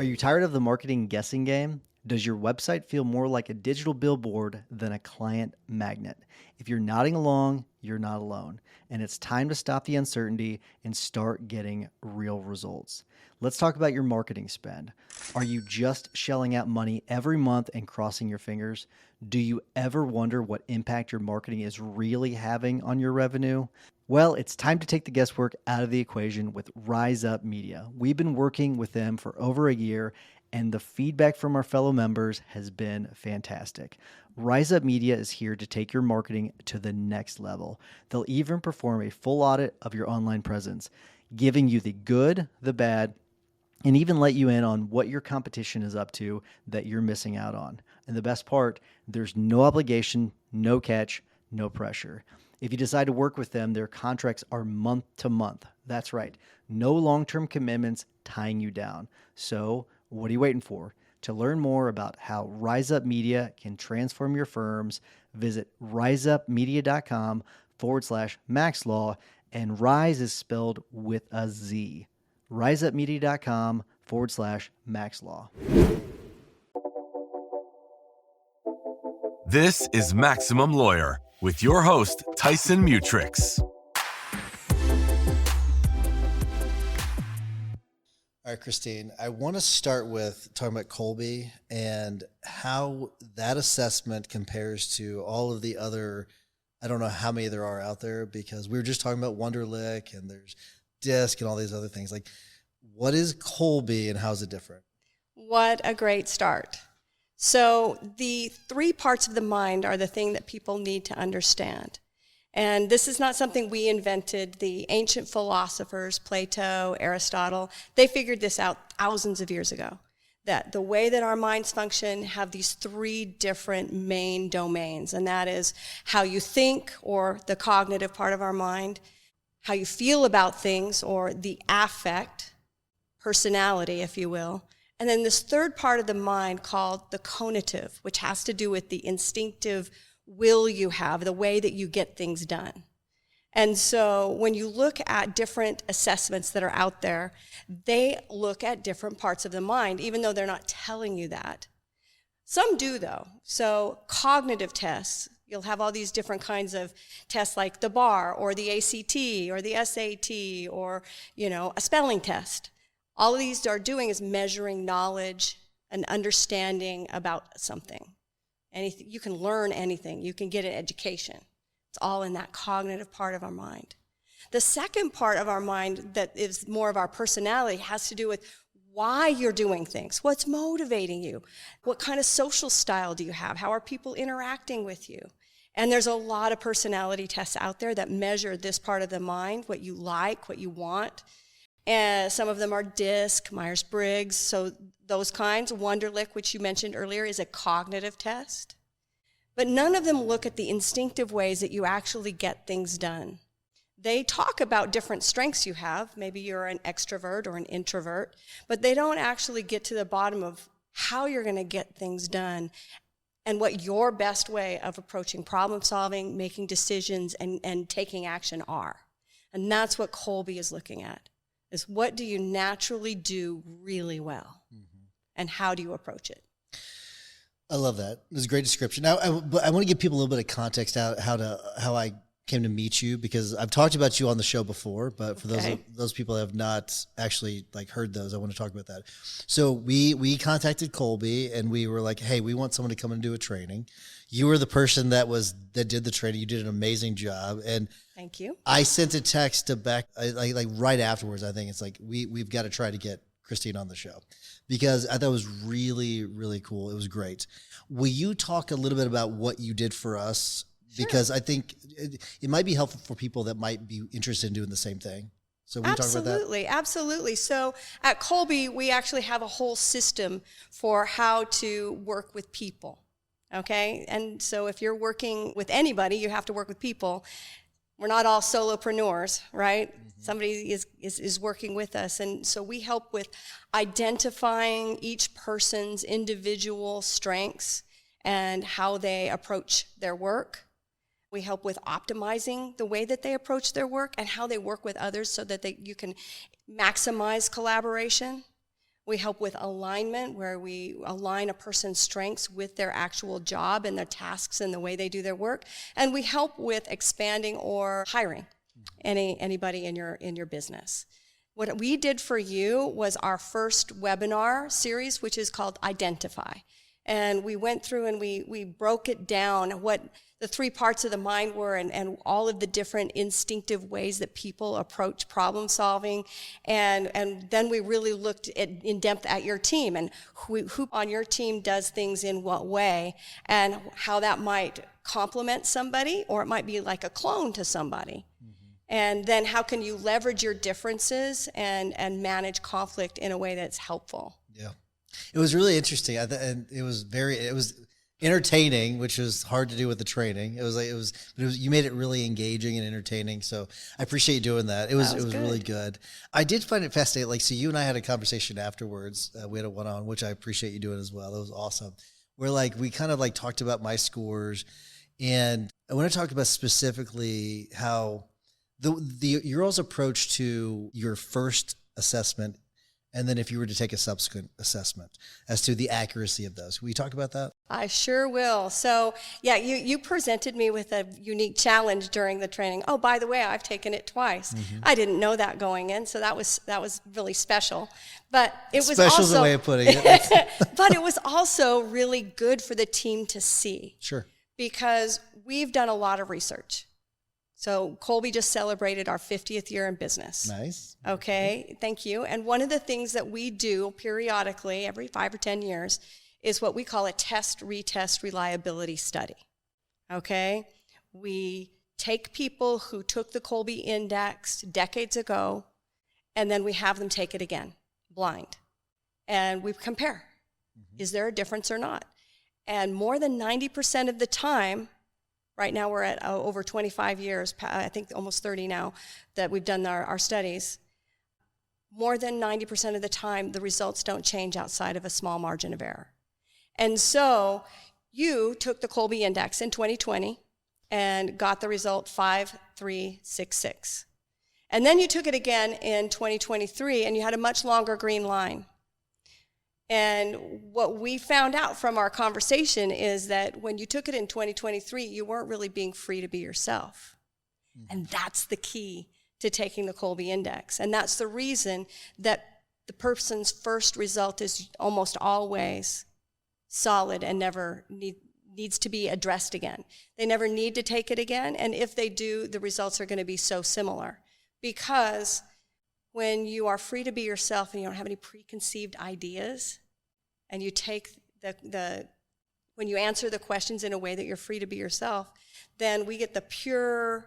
Are you tired of the marketing guessing game? Does your website feel more like a digital billboard than a client magnet? If you're nodding along, you're not alone. And it's time to stop the uncertainty and start getting real results. Let's talk about your marketing spend. Are you just shelling out money every month and crossing your fingers? Do you ever wonder what impact your marketing is really having on your revenue? Well, it's time to take the guesswork out of the equation with Rise Up Media. We've been working with them for over a year, and the feedback from our fellow members has been fantastic. Rise Up Media is here to take your marketing to the next level. They'll even perform a full audit of your online presence, giving you the good, the bad, and even let you in on what your competition is up to that you're missing out on. And the best part, there's no obligation, no catch, no pressure. If you decide to work with them, their contracts are month to month. That's right. No long-term commitments tying you down. So what are you waiting for? To learn more about how Rise Up Media can transform your firms, visit riseupmedia.com/maxlaw, and Rise is spelled with a Z. riseupmedia.com/maxlaw. This is Maximum Lawyer with your host, Tyson Mutrix. All right, Christine, I want to start with talking about Kolbe and how that assessment compares to all of the other, I don't know how many there are out there, because we were just talking about Wonderlic and there's DISC and all these other things. Like, what is Kolbe and how is it different? What a great start. So the 3 parts of the mind are the thing that people need to understand. And this is not something we invented. The ancient philosophers, Plato, Aristotle, they figured this out thousands of years ago, that the way that our minds function have these 3 different main domains, and that is how you think, or the cognitive part of our mind, how you feel about things, or the affect, personality, if you will, and then this 3rd part of the mind called the conative, which has to do with the instinctive will you have, the way that you get things done. And so when you look at different assessments that are out there, they look at different parts of the mind, even though they're not telling you that. Some do, though. So cognitive tests, you'll have all these different kinds of tests like the bar or the ACT or the SAT or, a spelling test. All of these are doing is measuring knowledge and understanding about something. Anything, you can learn anything. You can get an education. It's all in that cognitive part of our mind. The second part of our mind that is more of our personality has to do with why you're doing things. What's motivating you? What kind of social style do you have? How are people interacting with you? And there's a lot of personality tests out there that measure this part of the mind, what you like, what you want. And some of them are DISC, Myers-Briggs, so those kinds. Wonderlic, which you mentioned earlier, is a cognitive test. But none of them look at the instinctive ways that you actually get things done. They talk about different strengths you have. Maybe you're an extrovert or an introvert, but they don't actually get to the bottom of how you're going to get things done and what your best way of approaching problem solving, making decisions, and taking action are. And that's what Kolbe is looking at. Is what do you naturally do really well, and how do you approach it? I love that. It was a great description. Now, I want to give people a little bit of context out how I came to meet you, because I've talked about you on the show before, but for those people that have not actually heard those, I want to talk about that. So we contacted Kolbe and we were like, hey, we want someone to come and do a training. You were the person that did the training. You did an amazing job, and thank you. I sent a text to Beck like right afterwards. I think it's like we've got to try to get Christine on the show, because I thought it was really, really cool. It was great. Will you talk a little bit about what you did for us? Sure. Because I think it might be helpful for people that might be interested in doing the same thing. So we talk about that? Absolutely. So at Kolbe, we actually have a whole system for how to work with people. Okay? And so if you're working with anybody, you have to work with people. We're not all solopreneurs, right? Mm-hmm. Somebody is working with us. And so we help with identifying each person's individual strengths and how they approach their work. We help with optimizing the way that they approach their work and how they work with others so that you can maximize collaboration. We help with alignment, where we align a person's strengths with their actual job and their tasks and the way they do their work. And we help with expanding or hiring anybody in your business. What we did for you was our first webinar series, which is called Identify. And we went through and we broke it down, what the three parts of the mind were, and all of the different instinctive ways that people approach problem solving. And then we really looked in depth at your team and who on your team does things in what way, and how that might complement somebody, or it might be like a clone to somebody. And then how can you leverage your differences and manage conflict in a way that's helpful? Yeah. It was really interesting. And it was entertaining, which was hard to do with the training. You made it really engaging and entertaining. So I appreciate you doing that. It was really good. I did find it fascinating. Like, so you and I had a conversation afterwards. We had a one-on, which I appreciate you doing as well. That was awesome. Where we kind of talked about my scores, and I want to talk about specifically how your all's approach to your first assessment, and then if you were to take a subsequent assessment, as to the accuracy of those. Will you talk about that? I sure will. So, yeah, you presented me with a unique challenge during the training. Oh, by the way, I've taken it twice. Mm-hmm. I didn't know that going in, so that was really special. But it was special is a way of putting it. But it was also really good for the team to see. Sure. Because we've done a lot of research. So Kolbe just celebrated our 50th year in business. Nice. Okay, thank you. And one of the things that we do periodically, every 5 or 10 years, is what we call a test-retest reliability study. Okay? We take people who took the Kolbe Index decades ago, and then we have them take it again, blind. And we compare. Mm-hmm. Is there a difference or not? And more than 90% of the time, right now we're at over 25 years, I think almost 30 now, that we've done our studies. More than 90% of the time, the results don't change outside of a small margin of error. And so you took the Kolbe Index in 2020 and got the result 5366. And then you took it again in 2023 and you had a much longer green line. And what we found out from our conversation is that when you took it in 2023, you weren't really being free to be yourself. Mm-hmm. And that's the key to taking the Kolbe Index. And that's the reason that the person's first result is almost always solid and never needs to be addressed again. They never need to take it again. And if they do, the results are going to be so similar. Because when you are free to be yourself and you don't have any preconceived ideas, and you take when you answer the questions in a way that you're free to be yourself, then we get the pure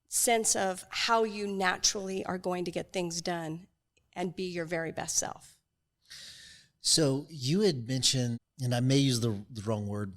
sense of how you naturally are going to get things done and be your very best self. So you had mentioned, and I may use the wrong word,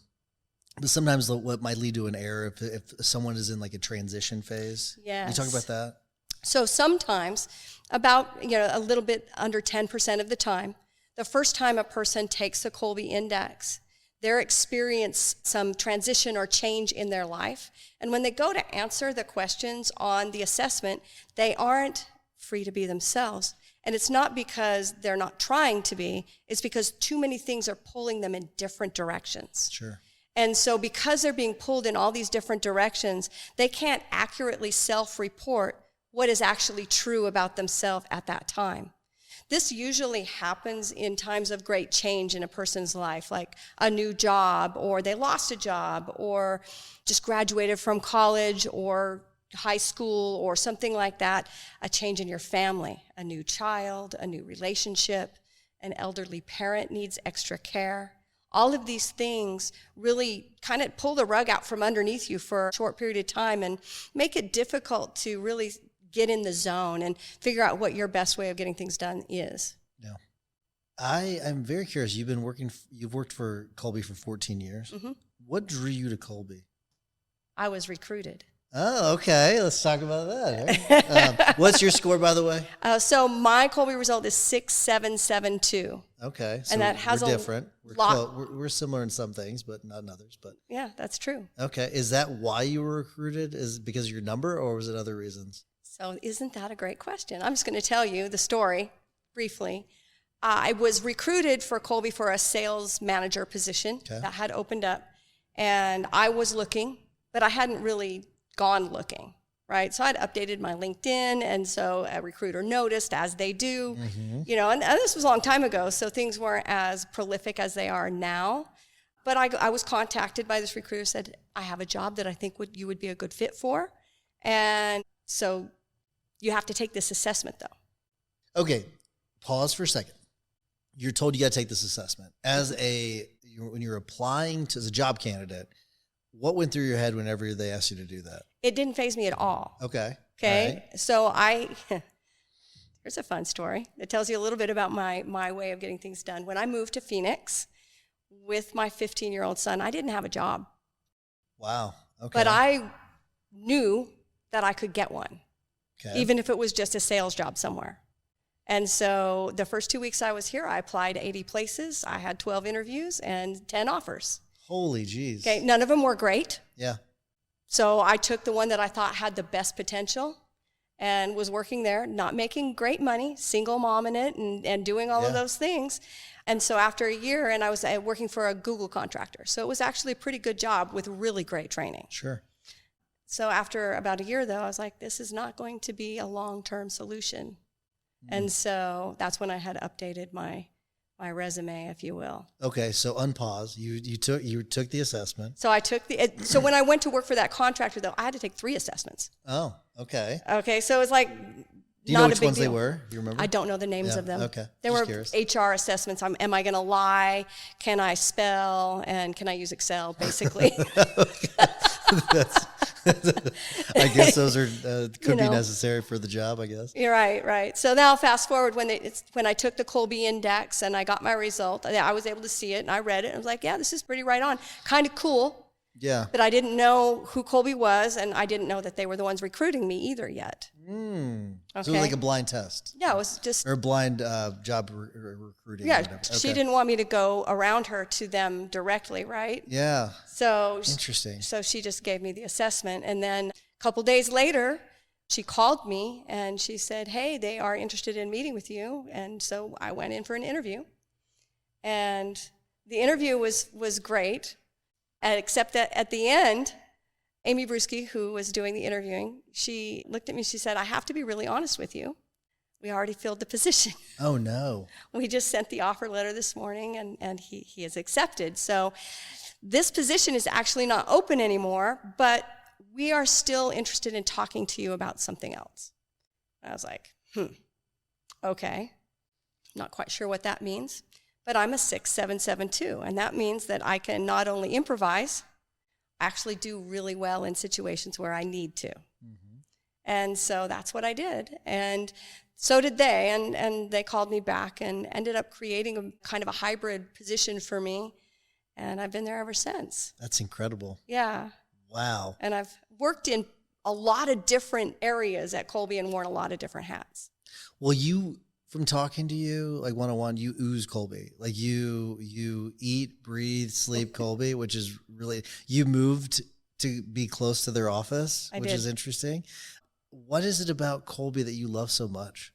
but sometimes what might lead to an error if someone is in a transition phase. Yes. Can you talk about that? So sometimes, about a little bit under 10% of the time, the first time a person takes the Kolbe Index, they're experience some transition or change in their life. And when they go to answer the questions on the assessment, they aren't free to be themselves. And it's not because they're not trying to be, it's because too many things are pulling them in different directions. Sure. And so because they're being pulled in all these different directions, they can't accurately self-report what is actually true about themselves at that time. This usually happens in times of great change in a person's life, like a new job, or they lost a job, or just graduated from college or high school or something like that, a change in your family, a new child, a new relationship, an elderly parent needs extra care. All of these things really kind of pull the rug out from underneath you for a short period of time and make it difficult to really get in the zone and figure out what your best way of getting things done is. Yeah. I am very curious. You've worked for Kolbe for 14 years. Mm-hmm. What drew you to Kolbe? I was recruited. Oh, okay. Let's talk about that. What's your score, by the way? So my Kolbe result is 6772. Okay. So and that has we're different. We're similar in some things, but not in others. But yeah, that's true. Okay. Is that why you were recruited? Is it because of your number, or was it other reasons? So isn't that a great question? I'm just going to tell you the story briefly. I was recruited for Kolbe for a sales manager position that had opened up, and I was looking, but I hadn't really gone looking, right? So I'd updated my LinkedIn, and so a recruiter noticed, as they do, you know, and this was a long time ago, so things weren't as prolific as they are now. But I was contacted by this recruiter, said, I have a job that I think you would be a good fit for, and so you have to take this assessment, though. Okay, pause for a second. You're told you got to take this assessment. When you're applying as a job candidate, what went through your head whenever they asked you to do that? It didn't faze me at all. Okay. Okay. Right. So here's a fun story. It tells you a little bit about my way of getting things done. When I moved to Phoenix with my 15-year-old son, I didn't have a job. Wow. Okay. But I knew that I could get one, even if it was just a sales job somewhere. And so the first 2 weeks I was here, I applied 80 places. I had 12 interviews and 10 offers. Holy jeez. Okay, none of them were great. Yeah. So I took the one that I thought had the best potential and was working there, not making great money, single mom in it, and doing all of those things. And so after a year, and I was working for a Google contractor. So it was actually a pretty good job with really great training. Sure. So after about a year, though, I was like, this is not going to be a long-term solution. And so that's when I had updated my resume, if you will. Okay, so unpause. You took the assessment. So I took so when I went to work for that contractor, though, I had to take 3 assessments. Oh, okay. Okay, so it's like Do you know which ones they were? Do you remember? I don't know the names of them. Okay. They were curious. HR assessments. Am I going to lie? Can I spell? And can I use Excel, basically? I guess those are could be necessary for the job, I guess. You're right. So now fast forward when I took the Kolbe index and I got my result, I was able to see it and I read it and I was like, yeah, this is pretty right on. Kind of cool. Yeah. But I didn't know who Kolbe was, and I didn't know that they were the ones recruiting me either yet. Okay. So it was like a blind test. Yeah, it was just... Or blind job recruiting. Yeah, or whatever. she didn't want me to go around her to them directly, right? Yeah. So interesting. So she just gave me the assessment, and then a couple days later, she called me, and she said, hey, they are interested in meeting with you, and so I went in for an interview. And the interview was great. Except that at the end, Amy Bruschi, who was doing the interviewing, she looked at me, she said, I have to be really honest with you. We already filled the position. Oh, no. We just sent the offer letter this morning, and he has accepted. So this position is actually not open anymore, but we are still interested in talking to you about something else. I was like, okay. Not quite sure what that means. But I'm a 6'7" and that means that I can not only improvise, actually do really well in situations where I need to. Mm-hmm. And so that's what I did. And so did they, and they called me back and ended up creating a kind of a hybrid position for me, and I've been there ever since. That's incredible. Yeah. Wow. And I've worked in a lot of different areas at Kolbe and worn a lot of different hats. Well, from talking to you, like one-on-one, you ooze Kolbe. Like you eat, breathe, sleep Kolbe, which is really, you moved to be close to their office, which is interesting. What is it about Kolbe that you love so much?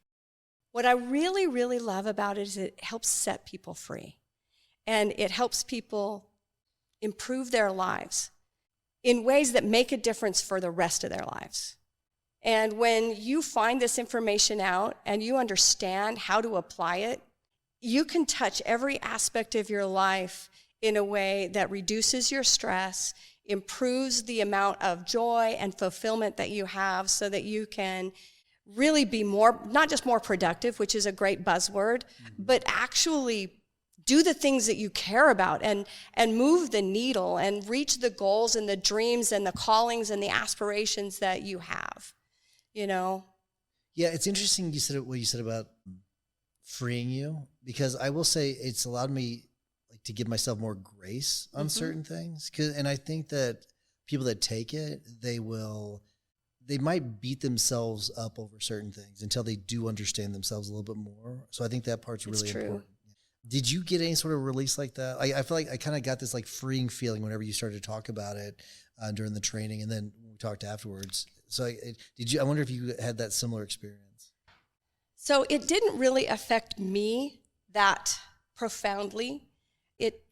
What I really, really love about it is it helps set people free. And it helps people improve their lives in ways that make a difference for the rest of their lives. And when you find this information out and you understand how to apply it, you can touch every aspect of your life in a way that reduces your stress, improves the amount of joy and fulfillment that you have so that you can really be not just more productive, which is a great buzzword, but actually do the things that you care about and move the needle and reach the goals and the dreams and the callings and the aspirations that you have. Yeah, it's interesting what you said about freeing you, because I will say it's allowed me to give myself more grace on certain things. And I think that people that take it, they might beat themselves up over certain things until they do understand themselves a little bit more. So I think that part's really important. Did you get any sort of release like that? I feel like I kind of got this freeing feeling whenever you started to talk about it during the training, and then we talked afterwards. So I wonder if you had that similar experience. So it didn't really affect me that profoundly.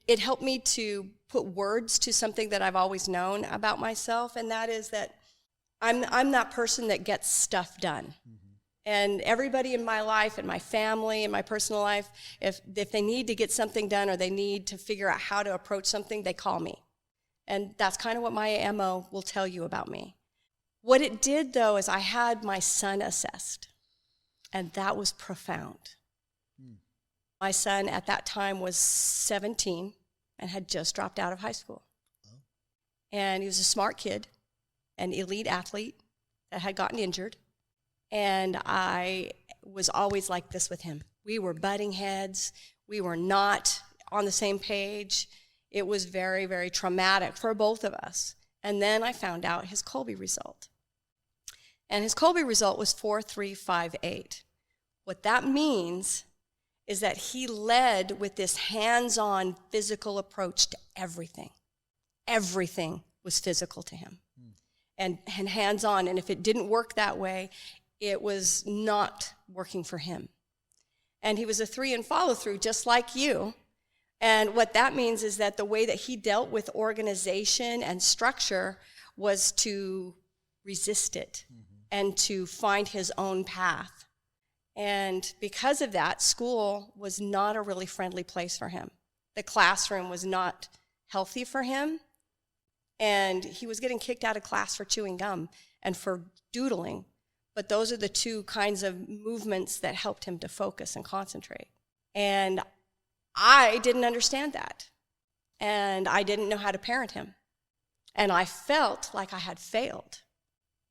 It helped me to put words to something that I've always known about myself, and that is that I'm that person that gets stuff done. And everybody in my life, and my family, and my personal life, if they need to get something done or they need to figure out how to approach something, they call me. And that's kind of what my MO will tell you about me. What it did, though, is I had my son assessed, and that was profound. My son at that time was 17 and had just dropped out of high school. And he was a smart kid, an elite athlete that had gotten injured. And I was always like this with him. We were butting heads. We were not on the same page. It was very, very traumatic for both of us. And then I found out his Kolbe result. And his Kolbe result was 4.358. What that means is that he led with this hands-on physical approach to everything. Everything was physical to him, and hands-on. And if it didn't work that way, it was not working for him. And he was a 3 in follow-through, just like you. And what that means is that the way that he dealt with organization and structure was to resist it and to find his own path. And because of that, school was not a really friendly place for him. The classroom was not healthy for him. And he was getting kicked out of class for chewing gum and for doodling. But those are the two kinds of movements that helped him to focus and concentrate. And I didn't understand that. And I didn't know how to parent him. And I felt like I had failed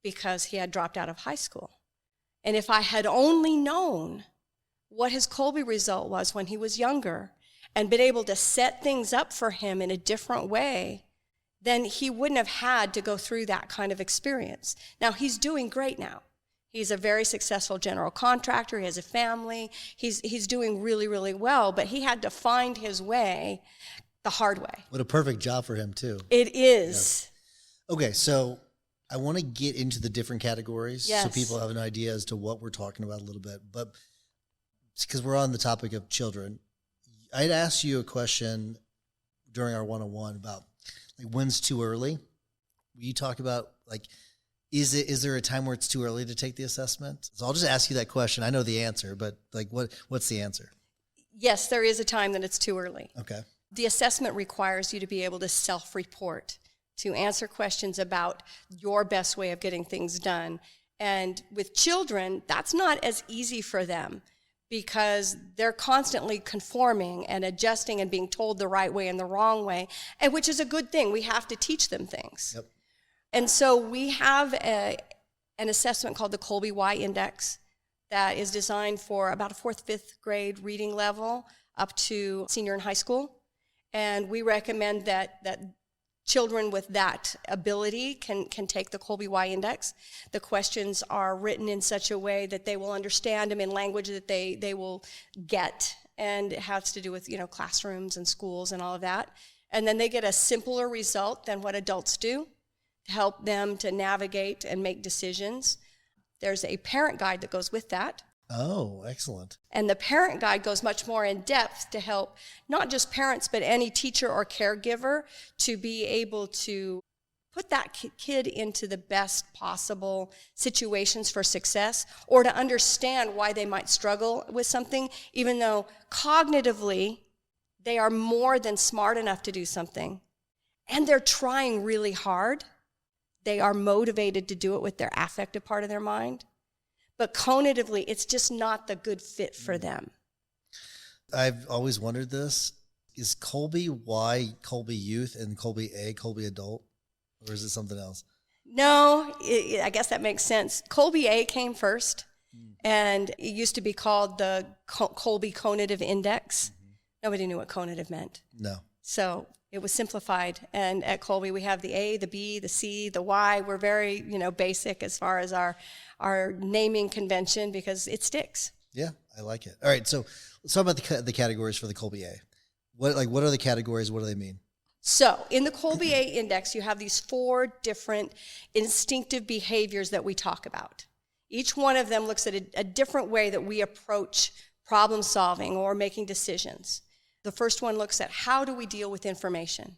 because he had dropped out of high school. And if I had only known what his Kolbe result was when he was younger and been able to set things up for him in a different way, then he wouldn't have had to go through that kind of experience. Now, he's doing great now. He's a very successful general contractor. He has a family. He's doing really, really well, but he had to find his way the hard way. What a perfect job for him, too. It is. Yeah. Okay, so I want to get into the different categories so people have an idea as to what we're talking about a little bit. But because we're on the topic of children, I'd asked you a question during our one-on-one about like when's too early. You talk about like, is there a time where it's too early to take the assessment? So I'll just ask you that question. I know the answer, but like what's the answer? Yes, there is a time that it's too early. Okay. The assessment requires you to be able to self-report, to answer questions about your best way of getting things done. And with children, that's not as easy for them because they're constantly conforming and adjusting and being told the right way and the wrong way, and which is a good thing. We have to teach them things. Yep. And so we have an assessment called the Kolbe Y Index that is designed for about a 4th, 5th grade reading level up to senior in high school. And we recommend that children with that ability can take the Kolbe Y Index. The questions are written in such a way that they will understand them in language that they will get, and it has to do with classrooms and schools and all of that. And then they get a simpler result than what adults do to help them to navigate and make decisions. There's a parent guide that goes with that. Oh, excellent. And the parent guide goes much more in depth to help not just parents, but any teacher or caregiver to be able to put that kid into the best possible situations for success, or to understand why they might struggle with something, even though cognitively they are more than smart enough to do something. And they're trying really hard. They are motivated to do it with their affective part of their mind. But cognitively, it's just not the good fit for them. I've always wondered this. Is Kolbe Y Kolbe Youth and Kolbe A Kolbe Adult? Or is it something else? No, I guess that makes sense. Kolbe A came first, and it used to be called the Kolbe Cognitive Index. Nobody knew what cognitive meant. No. So it was simplified. And at Kolbe, we have the A, the B, the C, the Y. We're very, basic as far as our naming convention because it sticks. Yeah, I like it. All right, so let's talk about the categories for the Kolbe A. What are the categories? What do they mean? So in the Kolbe A Index, you have these 4 different instinctive behaviors that we talk about. Each one of them looks at a different way that we approach problem solving, or making decisions. The first one looks at how do we deal with information.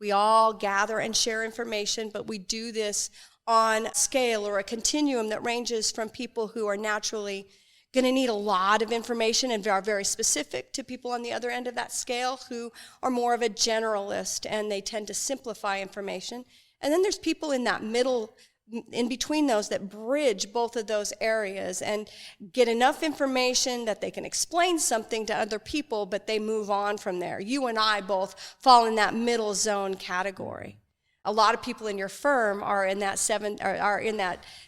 We all gather and share information, but we do this on a scale or a continuum that ranges from people who are naturally going to need a lot of information and are very specific to people on the other end of that scale who are more of a generalist and they tend to simplify information. And then there's people in that middle, in between those, that bridge both of those areas and get enough information that they can explain something to other people, but they move on from there. You and I both fall in that middle zone category. A lot of people in your firm are in that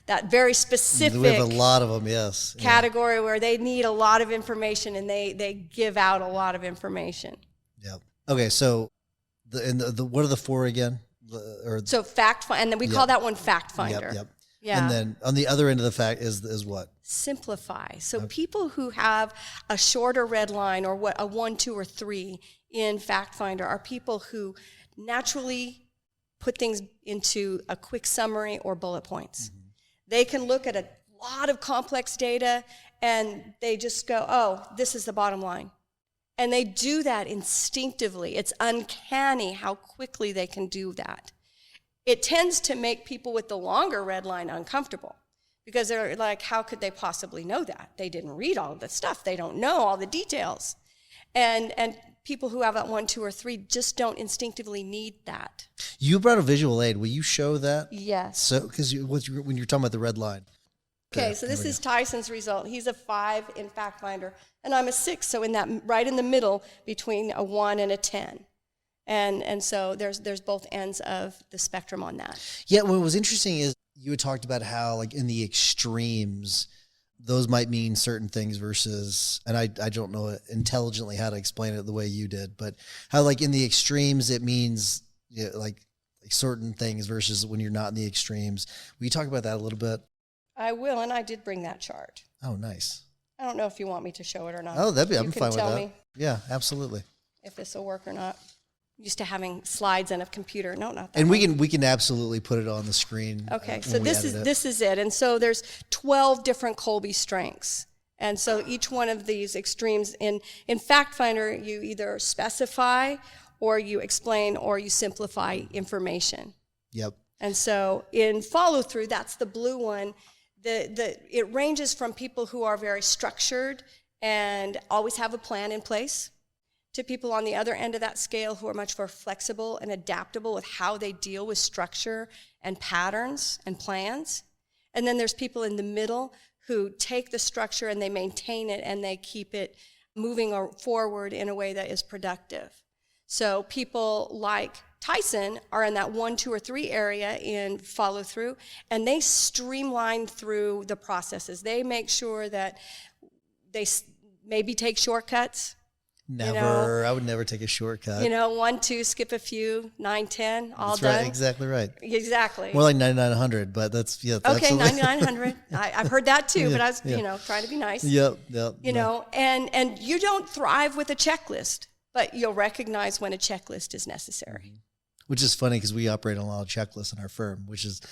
that very specific. We have a lot of them, yes. Category where they need a lot of information and they give out a lot of information. Yeah. Okay, so what are the four again? So and then we call that one fact finder. Yep. Yeah. And then on the other end of the fact is what? Simplify. So people who have a shorter red line or a 1, 2, or 3 in fact finder are people who naturally put things into a quick summary or bullet points. Mm-hmm. They can look at a lot of complex data and they just go, oh, this is the bottom line. And they do that instinctively. It's uncanny how quickly they can do that. It tends to make people with the longer red line uncomfortable because they're like, how could they possibly know that? They didn't read all the stuff. They don't know all the details. And people who have that 1, 2, or 3 just don't instinctively need that. You brought a visual aid. Will you show that? Yes. So, because when you're talking about the red line. Okay, so this is Tyson's result. He's a 5 in fact finder, and I'm a 6. So in that, right in the middle between a 1 and a 10, and so there's both ends of the spectrum on that. Yeah, what was interesting is you had talked about how like in the extremes, those might mean certain things versus, and I don't know intelligently how to explain it the way you did, but how like in the extremes it means like certain things versus when you're not in the extremes. Will you talk about that a little bit? I will, and I did bring that chart. Oh, nice. I don't know if you want me to show it or not. Oh, I'm fine with that. You can tell me Yeah, absolutely. if this will work or not. Used to having slides and a computer. No, not that. And one. we can absolutely put it on the screen. Okay, so this is it. And so there's 12 different Kolbe strengths. And so each one of these extremes in Fact Finder, you either specify or you explain or you simplify information. Yep. And so in follow through, that's the blue one. It ranges from people who are very structured and always have a plan in place to people on the other end of that scale who are much more flexible and adaptable with how they deal with structure and patterns and plans. And then there's people in the middle who take the structure and they maintain it and they keep it moving forward in a way that is productive. So people like Tyson are in that 1, 2, or 3 area in follow through, and they streamline through the processes. They make sure that they maybe take shortcuts. Never. I would never take a shortcut. 1, 2, skip a few, 9, 10, all that's done. Right, exactly right. Exactly. More like 9,900, but that's, yeah. Okay, 9,900. I've heard that too, but I was, trying to be nice. Yep. And you don't thrive with a checklist, but you'll recognize when a checklist is necessary. Mm-hmm. Which is funny because we operate on a lot of checklists in our firm, which is,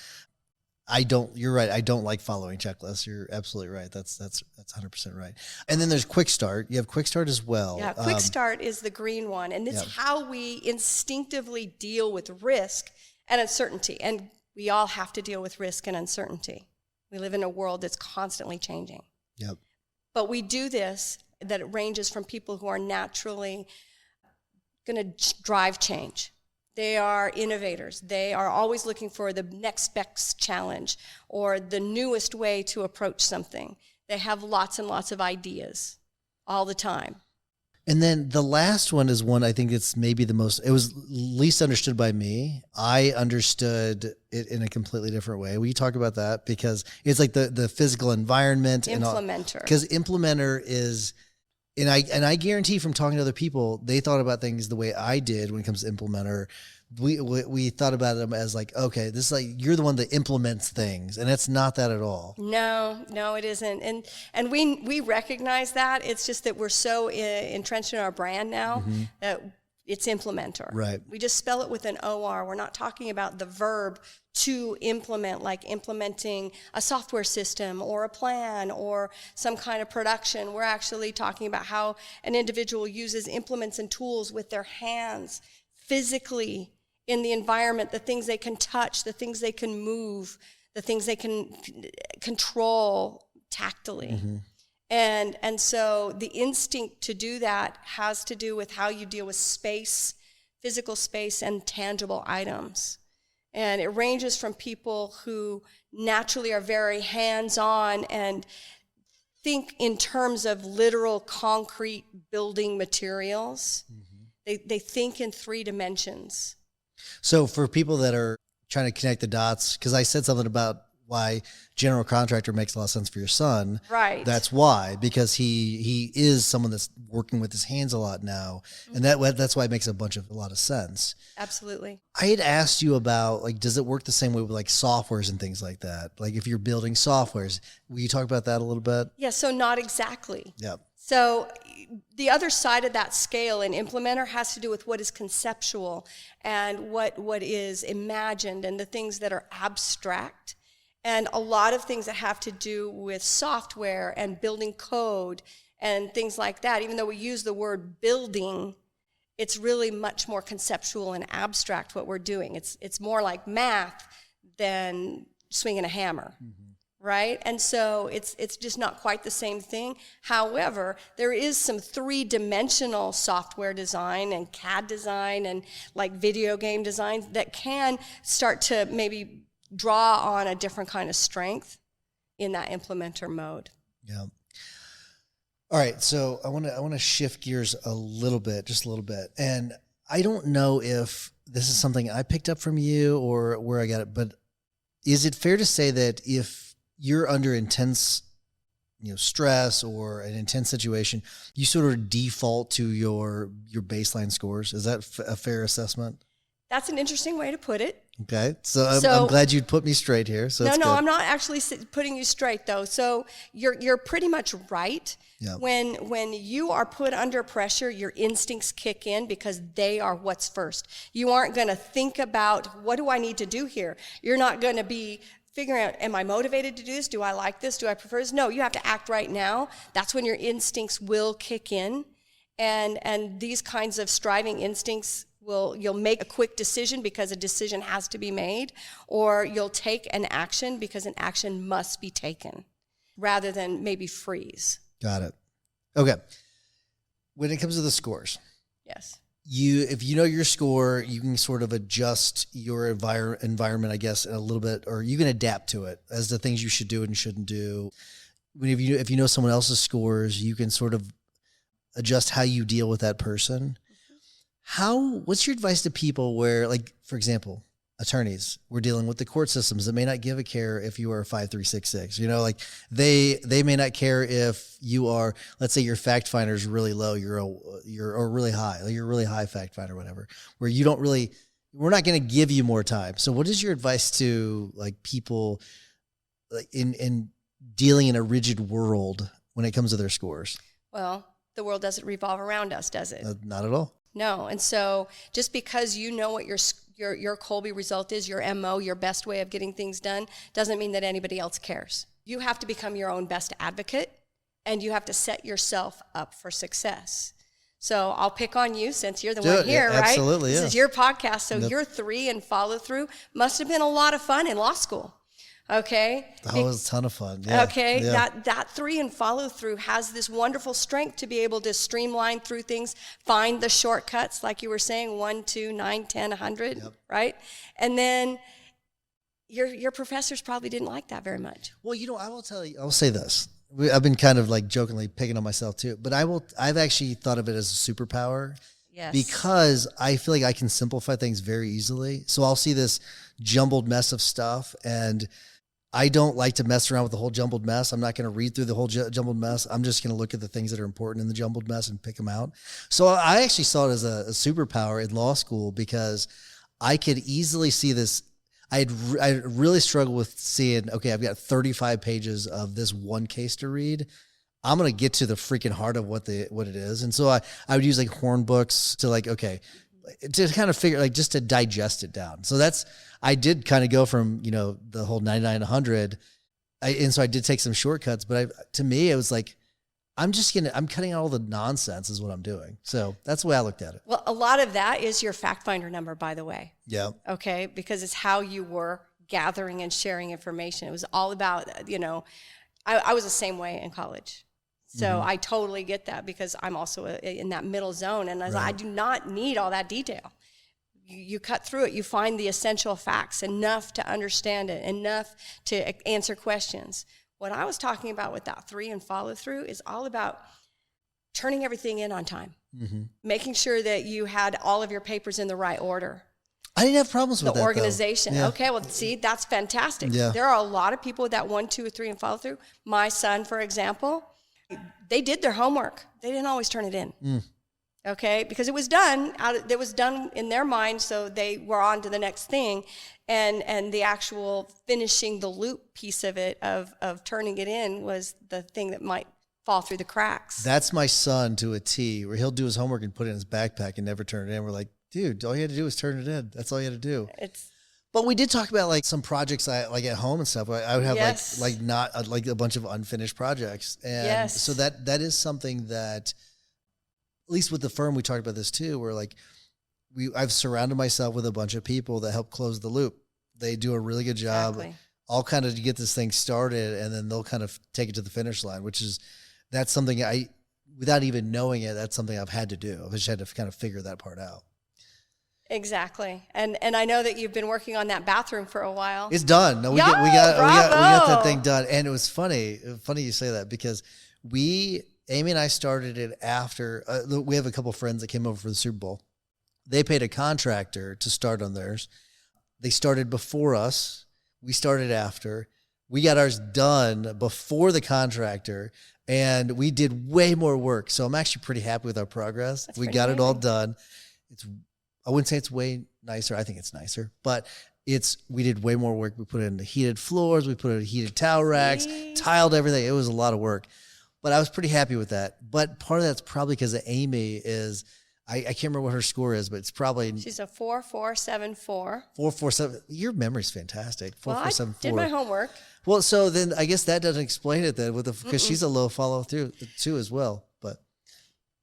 you're right. I don't like following checklists. You're absolutely right. That's 100% right. And then there's Quick Start. You have Quick Start as well. Yeah, Quick Start is the green one. And this is how we instinctively deal with risk and uncertainty. And we all have to deal with risk and uncertainty. We live in a world that's constantly changing. Yep. But we do this, that it ranges from people who are naturally going to drive change. They are innovators. They are always looking for the next best challenge or the newest way to approach something. They have lots and lots of ideas all the time. And then the last one is one I think it's maybe it was least understood by me. I understood it in a completely different way. Will you talk about that? Because it's like the physical environment. Implementer. Because implementer is... And I guarantee from talking to other people, they thought about things the way I did when it comes to implementer. We thought about them as like, okay, this is like, you're the one that implements things. And it's not that at all. No, it isn't. And we recognize that. It's just that we're so entrenched in our brand now that It's implementer. Right. We just spell it with an OR. We're not talking about the verb to implement, like implementing a software system or a plan or some kind of production. We're actually talking about how an individual uses implements and tools with their hands physically in the environment, the things they can touch, the things they can move, the things they can control tactily. Mm-hmm. And so the instinct to do that has to do with how you deal with space, physical space, and tangible items. And it ranges from people who naturally are very hands-on and think in terms of literal concrete building materials. Mm-hmm. They think in 3 dimensions. So for people that are trying to connect the dots, because I said something about why general contractor makes a lot of sense for your son. Right. That's why, because he is someone that's working with his hands a lot now. Mm-hmm. And that's why it makes a lot of sense. Absolutely. I had asked you about, like, does it work the same way with like softwares and things like that? Like if you're building softwares, will you talk about that a little bit? Yeah. So not exactly. Yeah. So the other side of that scale in implementer has to do with what is conceptual and what is imagined and the things that are abstract. And a lot of things that have to do with software and building code and things like that, even though we use the word building, it's really much more conceptual and abstract what we're doing. It's more like math than swinging a hammer, right? And so it's just not quite the same thing. However, there is some 3-dimensional software design and CAD design and like video game design that can start to maybe draw on a different kind of strength in that implementer mode. Yeah. All right. So I want to shift gears a little bit, just a little bit. And I don't know if this is something I picked up from you or where I got it, but is it fair to say that if you're under intense, stress or an intense situation, you sort of default to your baseline scores? Is that a fair assessment? That's an interesting way to put it. Okay. So I'm glad you'd put me straight here. So no, good. I'm not actually putting you straight though. So you're pretty much right. Yeah. When you are put under pressure, your instincts kick in because they are what's first. You aren't going to think about, what do I need to do here? You're not going to be figuring out, am I motivated to do this? Do I like this? Do I prefer this? No, you have to act right now. That's when your instincts will kick in. And these kinds of striving instincts you'll make a quick decision because a decision has to be made, or you'll take an action because an action must be taken rather than maybe freeze. Got it. Okay. When it comes to the scores. Yes. If you know your score, you can sort of adjust your environment, I guess, a little bit, or you can adapt to it as the things you should do and shouldn't do. If you know someone else's scores, you can sort of adjust how you deal with that person. What's your advice to people where, like, for example, attorneys, we're dealing with the court systems that may not give a care if you are a 5366, like they may not care if you are, let's say your fact finder is really low, or really high, like you're a really high fact finder, whatever, where we're not going to give you more time. So what is your advice to like people like in dealing in a rigid world when it comes to their scores? Well, the world doesn't revolve around us, does it? Not at all. No. And so just because you know what your Kolbe result is, your MO, your best way of getting things done, doesn't mean that anybody else cares. You have to become your own best advocate, and you have to set yourself up for success. So I'll pick on you since you're the one here, right? Absolutely, This yeah. is your podcast. So your 3 and follow through must have been a lot of fun in law school. Okay. That was a ton of fun. Yeah. Okay. Yeah. That 3 and follow through has this wonderful strength to be able to streamline through things, find the shortcuts, like you were saying, 1, 2, 9, 10, 100, Yep. right? And then your professors probably didn't like that very much. Well, I will tell you, I'll say this. I've been kind of like jokingly picking on myself too, but I've actually thought of it as a superpower. Yes. Because I feel like I can simplify things very easily. So I'll see this jumbled mess of stuff, and I don't like to mess around with the whole jumbled mess. I'm not going to read through the whole jumbled mess. I'm just going to look at the things that are important in the jumbled mess and pick them out. So I actually saw it as a superpower in law school because I could easily see this. I really struggled with seeing, okay, I've got 35 pages of this one case to read. I'm going to get to the freaking heart of what it is. And so I would use like horn books to like, okay, to kind of figure, like, just to digest it down. So I did kind of go from, the whole 99 to 100. And so I did take some shortcuts, but to me, it was like, I'm cutting out all the nonsense is what I'm doing. So that's the way I looked at it. Well, a lot of that is your fact finder number, by the way. Yeah. Okay. Because it's how you were gathering and sharing information. It was all about, I was the same way in college. So I totally get that, because I'm also in that middle zone, and I do not need all that detail. You cut through it. You find the essential facts, enough to understand it, enough to answer questions. What I was talking about with that 3 and follow through is all about turning everything in on time, making sure that you had all of your papers in the right order. I didn't have problems with the that, organization. Yeah. Okay, well, see, that's fantastic. Yeah. There are a lot of people with that 1, 2, 3, and follow through. My son, for example, they did their homework. They didn't always turn it in. Okay, because it was done in their mind, so they were on to the next thing, and the actual finishing the loop piece of it, of turning it in, was the thing that might fall through the cracks. That's my son to a T, where he'll do his homework and put it in his backpack and never turn it in. We're like, dude, all you had to do was turn it in. That's all you had to do. But we did talk about like some projects I like at home and stuff. I would have like a bunch of unfinished projects, and so that is something that, at least with the firm, we talked about this too, where like I've surrounded myself with a bunch of people that help close the loop. They do a really good job, all kind of to get this thing started, and then they'll kind of take it to the finish line, that's something without even knowing it, that's something I've had to do. I've just had to kind of figure that part out. Exactly. And I know that you've been working on that bathroom for a while. It's done. No, we got that thing done. And it was funny you say that, because Amy and I started it after, we have a couple of friends that came over for the Super Bowl. They paid a contractor to start on theirs. They started before us. We started after. We got ours done before the contractor, and we did way more work. So I'm actually pretty happy with our progress. We got it all done. I wouldn't say it's way nicer. I think it's nicer, but we did way more work. We put in the heated floors. We put in heated towel racks, tiled everything. It was a lot of work, but I was pretty happy with that. But part of that's probably because Amy is, I can't remember what her score is, but it's probably. She's a 4.474. 4.47. Your memory's fantastic. 4.474. I did my homework. Well, so then I guess that doesn't explain it then, because she's a low follow through too as well. But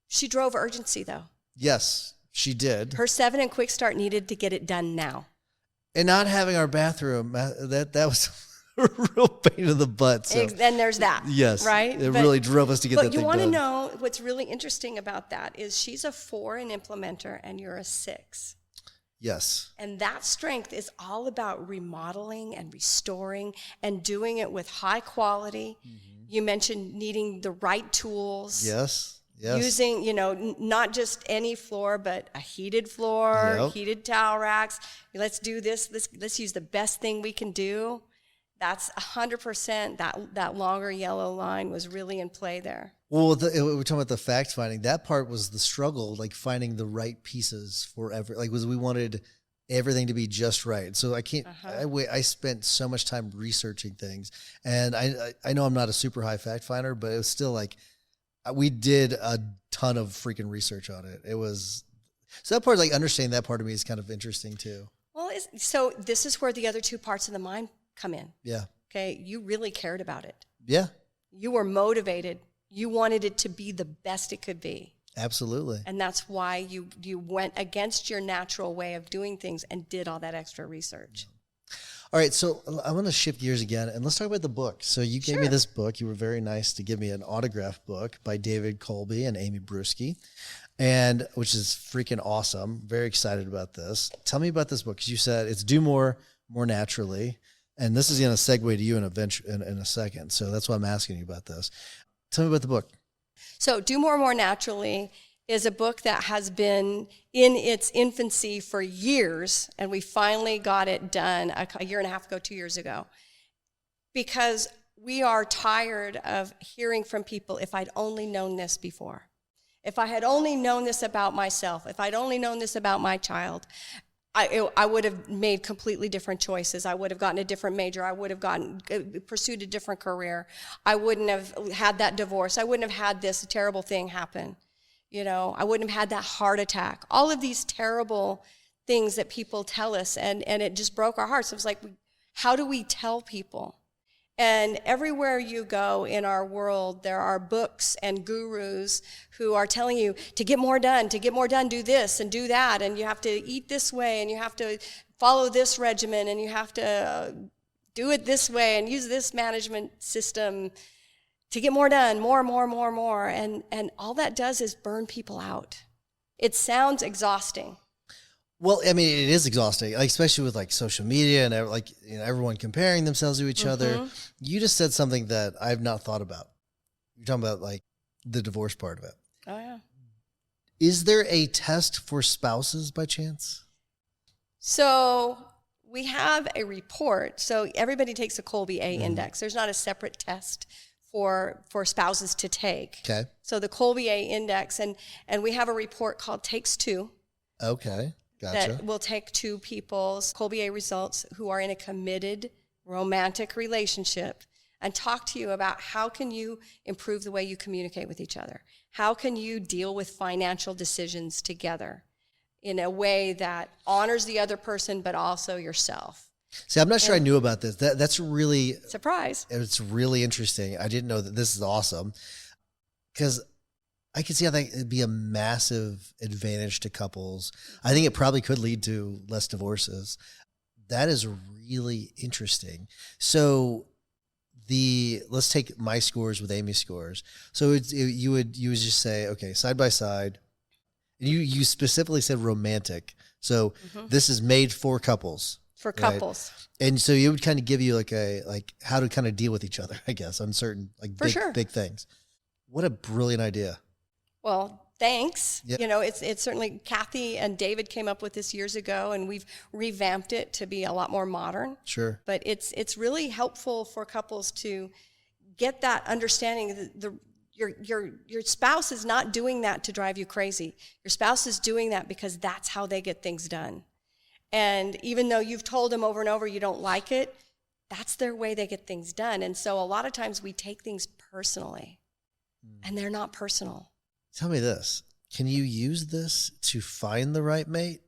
she drove urgency though. Yes, she did. Her 7 and quick start needed to get it done now. And not having our bathroom, that was a real pain in the butt. So. And there's that. Yes. Right? It really drove us to get that thing done. But you want to know what's really interesting about that is she's a 4 in implementer and you're a 6. Yes. And that strength is all about remodeling and restoring and doing it with high quality. Mm-hmm. You mentioned needing the right tools. Yes. Using, not just any floor, but a heated floor, heated towel racks. Let's do this. Let's use the best thing we can do. That's 100%. That longer yellow line was really in play there. Well, we're talking about the fact finding. That part was the struggle, like finding the right pieces for we wanted everything to be just right. So I can't. I spent so much time researching things, and I know I'm not a super high fact finder, but it was still like. We did a ton of freaking research on it. It was, so that part, like understanding that part of me is kind of interesting too. Well, so this is where the other 2 parts of the mind come in. Yeah. Okay. You really cared about it. Yeah. You were motivated. You wanted it to be the best it could be. Absolutely. And that's why you went against your natural way of doing things and did all that extra research. Yeah. All right, so I want to shift gears again, and let's talk about the book. So you gave me this book. You were very nice to give me an autographed book by David Kolbe and Amy Bruschi, and which is freaking awesome. Very excited about this. Tell me about this book, because you said it's Do More Naturally, and this is going to segue to you in a second. So that's why I'm asking you about this. Tell me about the book. So Do More Naturally is a book that has been in its infancy for years, and we finally got it done a year and a half ago, 2 years ago, because we are tired of hearing from people, if I'd only known this before, if I had only known this about myself, if I'd only known this about my child. I would have made completely different choices. I would have gotten a different major. I would have pursued a different career. I wouldn't have had that divorce. I wouldn't have had this terrible thing happen. I wouldn't have had that heart attack. All of these terrible things that people tell us, and it just broke our hearts. It was like, how do we tell people? And everywhere you go in our world, there are books and gurus who are telling you to get more done, do this and do that, and you have to eat this way, and you have to follow this regimen, and you have to do it this way, and use this management system to get more done, more. And all that does is burn people out. It sounds exhausting. Well, I mean, it is exhausting, especially with social media and everyone comparing themselves to each other. You just said something that I've not thought about. You're talking about the divorce part of it. Oh, yeah. Is there a test for spouses by chance? So we have a report. So everybody takes a Kolbe A index. There's not a separate test for spouses to take. Okay. So the Kolbe A index, and we have a report called Takes Two. Okay. Gotcha. That will take two people's Kolbe A results who are in a committed romantic relationship and talk to you about how can you improve the way you communicate with each other? How can you deal with financial decisions together in a way that honors the other person but also yourself? See, I'm not sure I knew about this. That's really... Surprise. It's really interesting. I didn't know that. This is awesome. Because I can see how that would be a massive advantage to couples. I think it probably could lead to less divorces. That is really interesting. So let's take my scores with Amy's scores. So you would just say, okay, side by side. And you specifically said romantic. So this is made for couples. For couples. Right? And so it would kind of give you how to kind of deal with each other, I guess, on certain big things. What a brilliant idea. Well, thanks. Yep. It's certainly Kathy and David came up with this years ago, and we've revamped it to be a lot more modern. Sure. But it's really helpful for couples to get that understanding that your spouse is not doing that to drive you crazy. Your spouse is doing that because that's how they get things done. And even though you've told them over and over you don't like it, that's their way they get things done. And so a lot of times we take things personally, and they're not personal. Tell me this. Can you use this to find the right mate?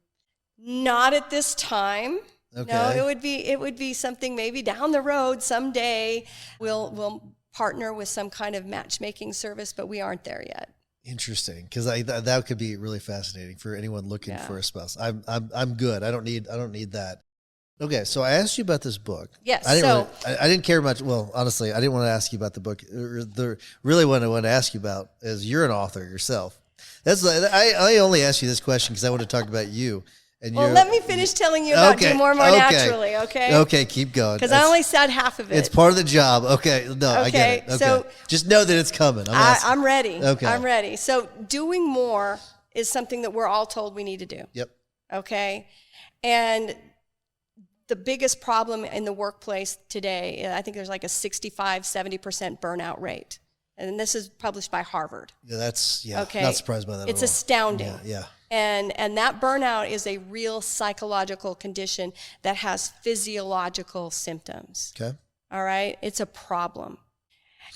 Not at this time. Okay. No, it would be something maybe down the road someday. We'll partner with some kind of matchmaking service, but we aren't there yet. Interesting, because that could be really fascinating for anyone looking for a spouse. I'm good. I don't need that. Okay, so I asked you about this book. Yes. I didn't care much. Well, honestly, I didn't want to ask you about the book. Really, what I want to ask you about is you're an author yourself. I only asked you this question because I want to talk about you. And let me finish telling you about Do More Naturally, okay? Okay, keep going. Because I only said half of it. It's part of the job. Okay, no, I get it. Okay, so just know that it's coming. I'm ready. Okay. I'm ready. So doing more is something that we're all told we need to do. Yep. Okay? And the biggest problem in the workplace today, I think there's like a 65-70% burnout rate. And this is published by Harvard. Yeah, okay. Not surprised by that It's at all. Astounding. Yeah. And that burnout is a real psychological condition that has physiological symptoms. Okay. All right? It's a problem.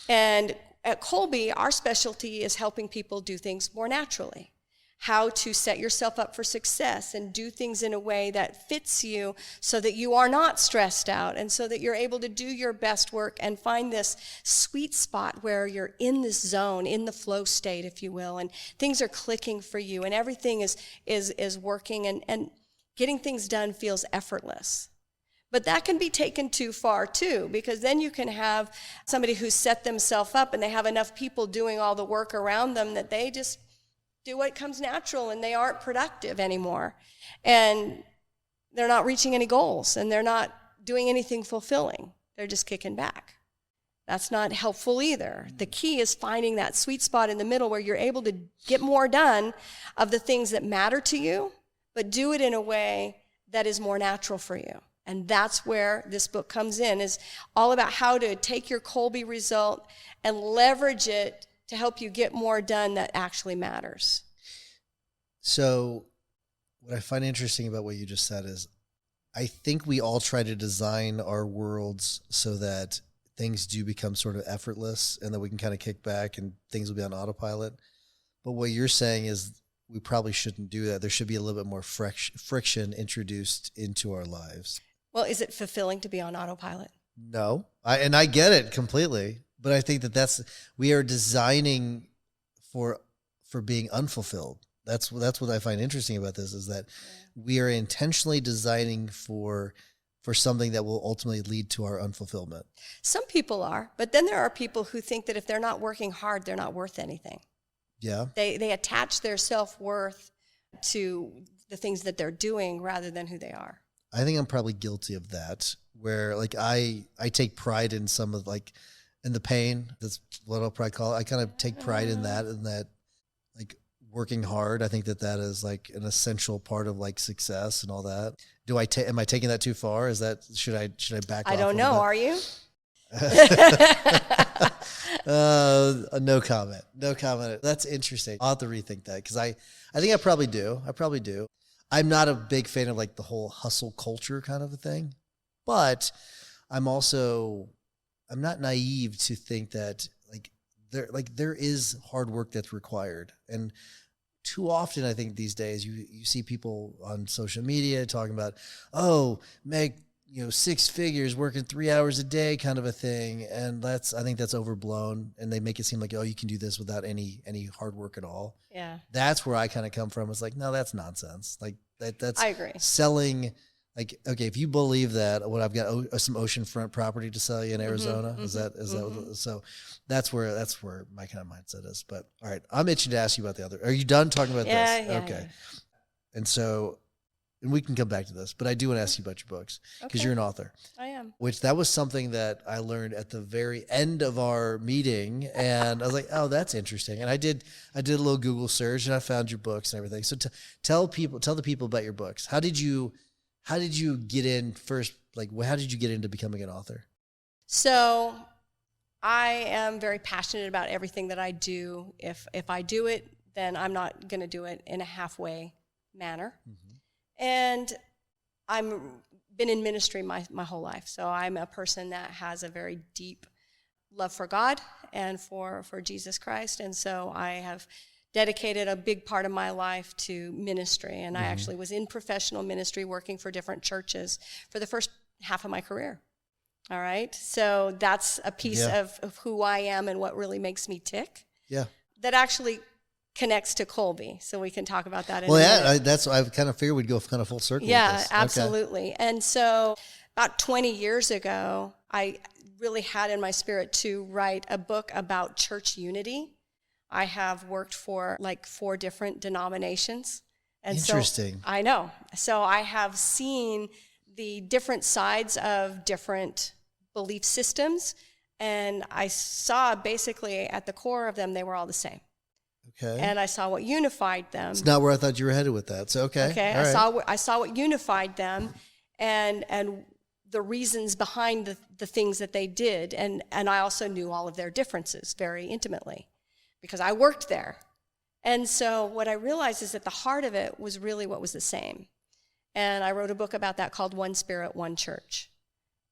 And at Kolbe, our specialty is helping people do things more naturally. How to set yourself up for success and do things in a way that fits you so that you are not stressed out and so that you're able to do your best work and find this sweet spot where you're in this zone, in the flow state, if you will, and things are clicking for you and everything is working and getting things done feels effortless. But that can be taken too far too, because then you can have somebody who's set themselves up and they have enough people doing all the work around them that they just do what comes natural and they aren't productive anymore. And they're not reaching any goals and they're not doing anything fulfilling. They're just kicking back. That's not helpful either. The key is finding that sweet spot in the middle where you're able to get more done of the things that matter to you, but do it in a way that is more natural for you. And that's where this book comes in, is all about how to take your Kolbe result and leverage it to help you get more done that actually matters. So what I find interesting about what you just said is I think we all try to design our worlds so that things do become sort of effortless and that we can kind of kick back and things will be on autopilot. But what you're saying is we probably shouldn't do that. There should be a little bit more friction introduced into our lives. Well, is it fulfilling to be on autopilot? No, I get it completely, but I think that we are designing for being unfulfilled. That's what I find interesting about this is that we are intentionally designing for something that will ultimately lead to our unfulfillment. Some people are, but then there are people who think that if they're not working hard, they're not worth anything. Yeah. They attach their self-worth to the things that they're doing rather than who they are. I think I'm probably guilty of that, where like I take pride in some of in the pain. That's what I'll probably call it. I kind of take pride in that like working hard. I think that is like an essential part of like success and all that. Am I taking that too far? Should I back off? I don't know. Are you? No comment. No comment. That's interesting. I'll have to rethink that because I think I probably do. I'm not a big fan of like the whole hustle culture kind of a thing, but I'm not naive to think that there is hard work that's required. And too often I think these days you see people on social media talking about, make 6 figures working 3 hours a day kind of a thing. And I think that's overblown. And they make it seem like, you can do this without any hard work at all. Yeah. That's where I kind of come from. It's like, no, that's nonsense. Like that's I agree. Selling. Like, okay, if you believe that, I've got some oceanfront property to sell you in Arizona. Is that so? That's where my kind of mindset is. But all right, I'm itching to ask you about the other. Are you done talking about this? Yeah. Okay. And we can come back to this, but I do want to ask you about your books because you're an author. I am. That was something that I learned at the very end of our meeting, and I was like, "Oh, that's interesting." And I did a little Google search, and I found your books and everything. So tell the people about your books. How did you get in first? Like, how did you get into becoming an author? So I am very passionate about everything that I do. If I do it, then I'm not going to do it in a halfway manner. Mm-hmm. And I'm been in ministry my whole life. So I'm a person that has a very deep love for God and for Jesus Christ. And so I have dedicated a big part of my life to ministry. And I actually was in professional ministry working for different churches for the first half of my career. All right. So that's a piece of who I am and what really makes me tick. Yeah. That actually connects to Kolbe. So we can talk about that in a minute. I kind of figured we'd go kind of full circle. Yeah, with this. Absolutely. Okay. And so about 20 years ago, I really had in my spirit to write a book about church unity. I have worked for like 4 different denominations. And interesting. So, I know. So I have seen the different sides of different belief systems. And I saw basically at the core of them, they were all the same. Okay. And I saw what unified them. It's not where I thought you were headed with that. So okay. Okay. All I saw what unified them, and the reasons behind the things that they did, and I also knew all of their differences very intimately, because I worked there. And so what I realized is that the heart of it was really what was the same. And I wrote a book about that called One Spirit, One Church.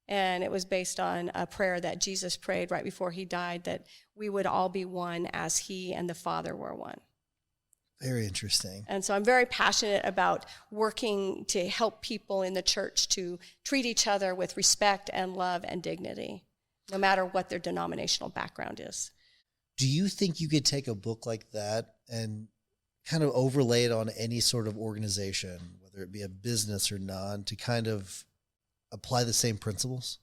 And it was based on a prayer that Jesus prayed right before he died, that we would all be one as he and the Father were one. Very interesting. And so I'm very passionate about working to help people in the church to treat each other with respect and love and dignity, no matter what their denominational background is. Do you think you could take a book like that and kind of overlay it on any sort of organization, whether it be a business or non, to kind of apply the same principles?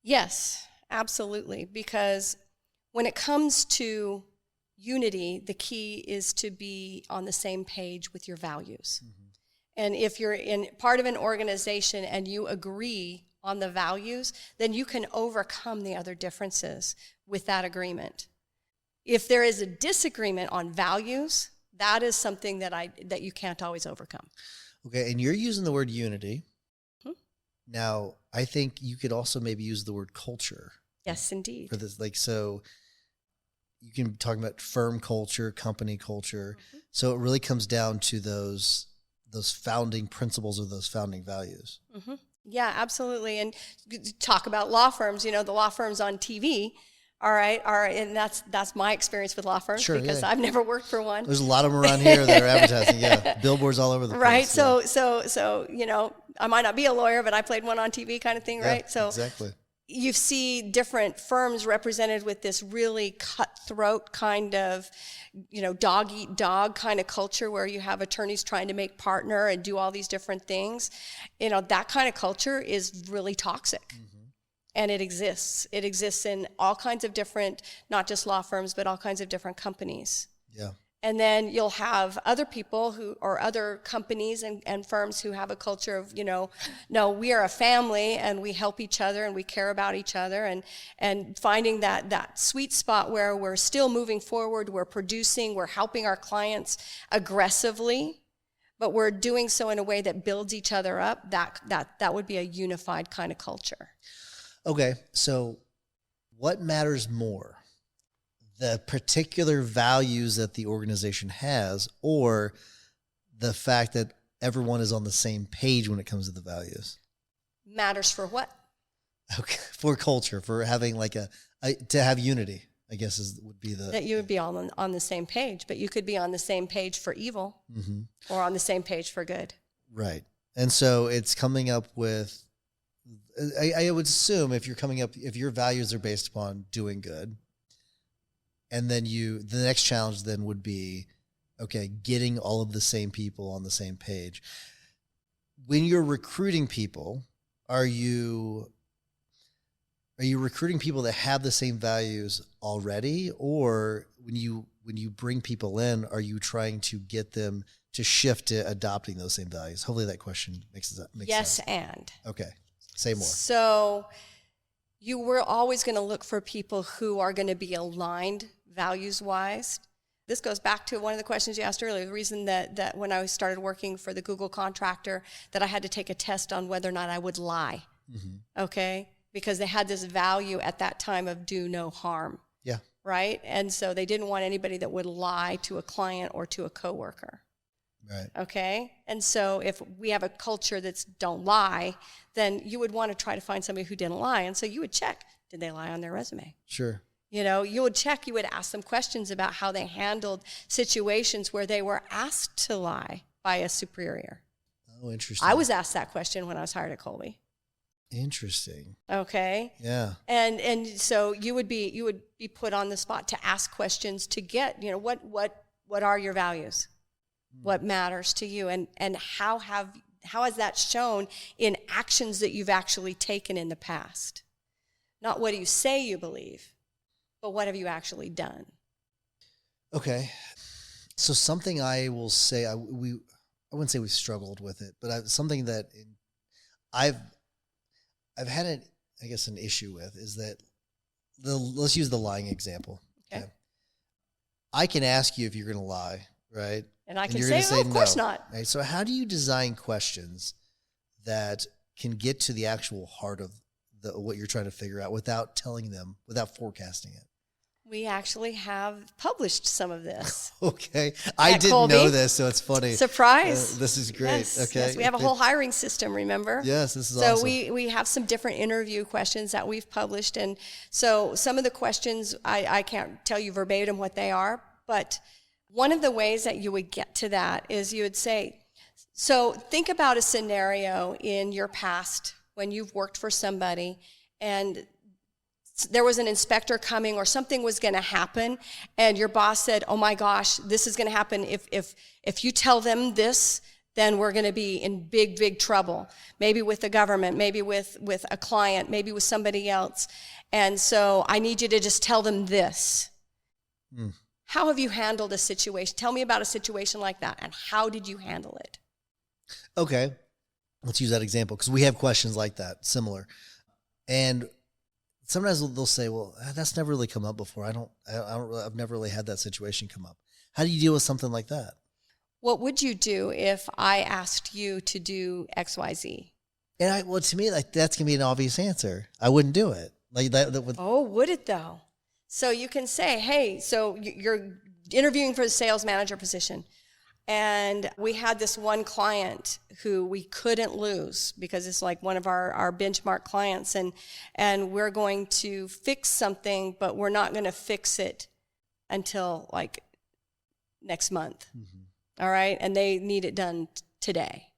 Yes, absolutely. Because when it comes to unity, the key is to be on the same page with your values. Mm-hmm. And if you're in part of an organization and you agree on the values, then you can overcome the other differences with that agreement. If there is a disagreement on values, that is something that you can't always overcome. Okay, and you're using the word unity. Now, I think you could also maybe use the word culture. Yes, indeed. For this, so you can talk about firm culture, company culture. Mm-hmm. So it really comes down to those those founding principles or those founding values. Mm-hmm. Yeah, absolutely. And talk about law firms, the law firms on TV, all right, and that's my experience with law firms, Sure, because yeah. I've never worked for one. There's a lot of them around here that are advertising. Yeah, billboards all over the Right. place. Yeah. So I might not be a lawyer, but I played one on TV kind of thing, Yeah, right? So exactly. you see different firms represented with this really cutthroat kind of, dog eat dog kind of culture, where you have attorneys trying to make partner and do all these different things. That kind of culture is really toxic. Mm-hmm. And it exists. It exists in all kinds of different, not just law firms, but all kinds of different companies. Yeah. And then you'll have other people or other companies and firms who have a culture of, no, we are a family and we help each other and we care about each other, and finding that sweet spot where we're still moving forward, we're producing, we're helping our clients aggressively, but we're doing so in a way that builds each other up. That would be a unified kind of culture. Okay. So what matters more? The particular values that the organization has, or the fact that everyone is on the same page when it comes to the values? Matters for what? Okay. For culture, for having to have unity, I guess would be the... That you would be all on the same page, but you could be on the same page for evil, mm-hmm. or on the same page for good. Right. And so it's coming up with, I would assume if your values are based upon doing good, and then the next challenge then would be, okay, getting all of the same people on the same page. When you're recruiting people, are you recruiting people that have the same values already? Or when you bring people in, are you trying to get them to shift to adopting those same values? Hopefully that question makes sense. Yes, and. Okay, say more. So you were always going to look for people who are going to be aligned values-wise. This goes back to one of the questions you asked earlier, the reason that when I started working for the Google contractor, that I had to take a test on whether or not I would lie, mm-hmm. okay? Because they had this value at that time of do no harm. Yeah. Right? And so they didn't want anybody that would lie to a client or to a coworker. Right. Okay? And so if we have a culture that's don't lie, then you would want to try to find somebody who didn't lie. And so you would check, did they lie on their resume? Sure. You would check, you would ask them questions about how they handled situations where they were asked to lie by a superior. Oh, interesting. I was asked that question when I was hired at Kolbe. Interesting. Okay. Yeah. And so you would be put on the spot to ask questions to get, what are your values? What matters to you? And how has that shown in actions that you've actually taken in the past? Not what do you say you believe, but what have you actually done? Okay. So something I will say, I wouldn't say we've struggled with it, but something that I've had an issue with is that let's use the lying example. Okay. I can ask you if you're going to lie, right? And I can say, of course not. Right? So how do you design questions that can get to the actual heart of what you're trying to figure out without telling them, without forecasting it? We actually have published some of this. Okay. I didn't know this, so it's funny. Surprise. This is great. Yes, okay. Yes, we have a whole hiring system, remember? Yes, this is awesome. So we have some different interview questions that we've published. And so some of the questions, I can't tell you verbatim what they are, but one of the ways that you would get to that is you would say, so think about a scenario in your past when you've worked for somebody and there was an inspector coming or something was going to happen and your boss said, oh my gosh, this is going to happen. If you tell them this, then we're going to be in big, big trouble. Maybe with the government, maybe with a client, maybe with somebody else. And so I need you to just tell them this. Mm. How have you handled a situation? Tell me about a situation like that and how did you handle it? Okay. Let's use that example because we have questions like that, similar. And sometimes they'll say, well, that's never really come up before. I've never really had that situation come up. How do you deal with something like that? What would you do if I asked you to do X, Y, Z? And to me, that's going to be an obvious answer. I wouldn't do it. Like that would. Oh, would it though? So you can say, hey, so you're interviewing for the sales manager position. And we had this one client who we couldn't lose because it's like one of our benchmark clients. And we're going to fix something, but we're not going to fix it until like next month. All right? And they need it done today.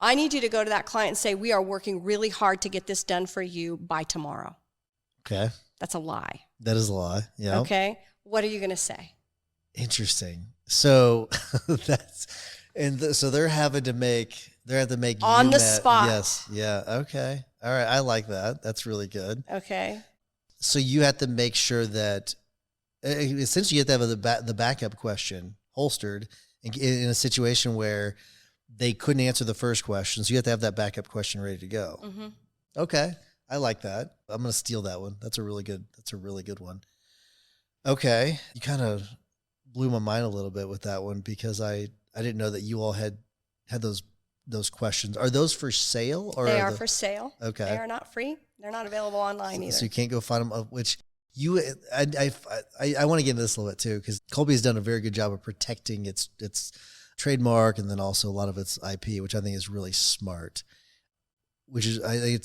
I need you to go to that client and say, we are working really hard to get this done for you by tomorrow. Okay. That's a lie. That is a lie. Yeah. Okay. What are you going to say? Interesting. So so they're having to make On you the spot. Yes. Yeah. Okay. All right. I like that. That's really good. Okay. So you have to make sure that essentially you have to have the backup question holstered in a situation where they couldn't answer the first question. So you have to have that backup question ready to go. Mm-hmm. Okay. I like that. I'm going to steal that one. That's a really good one. Okay. You kind of blew my mind a little bit with that one because I didn't know that you all had those questions. Are those for sale or they are for sale? Okay. They are not free. They're not available online either. So you can't go find them, which I want to get into this a little bit too, because Kolbe has done a very good job of protecting its trademark and then also a lot of its IP, which I think is really smart, which is, I think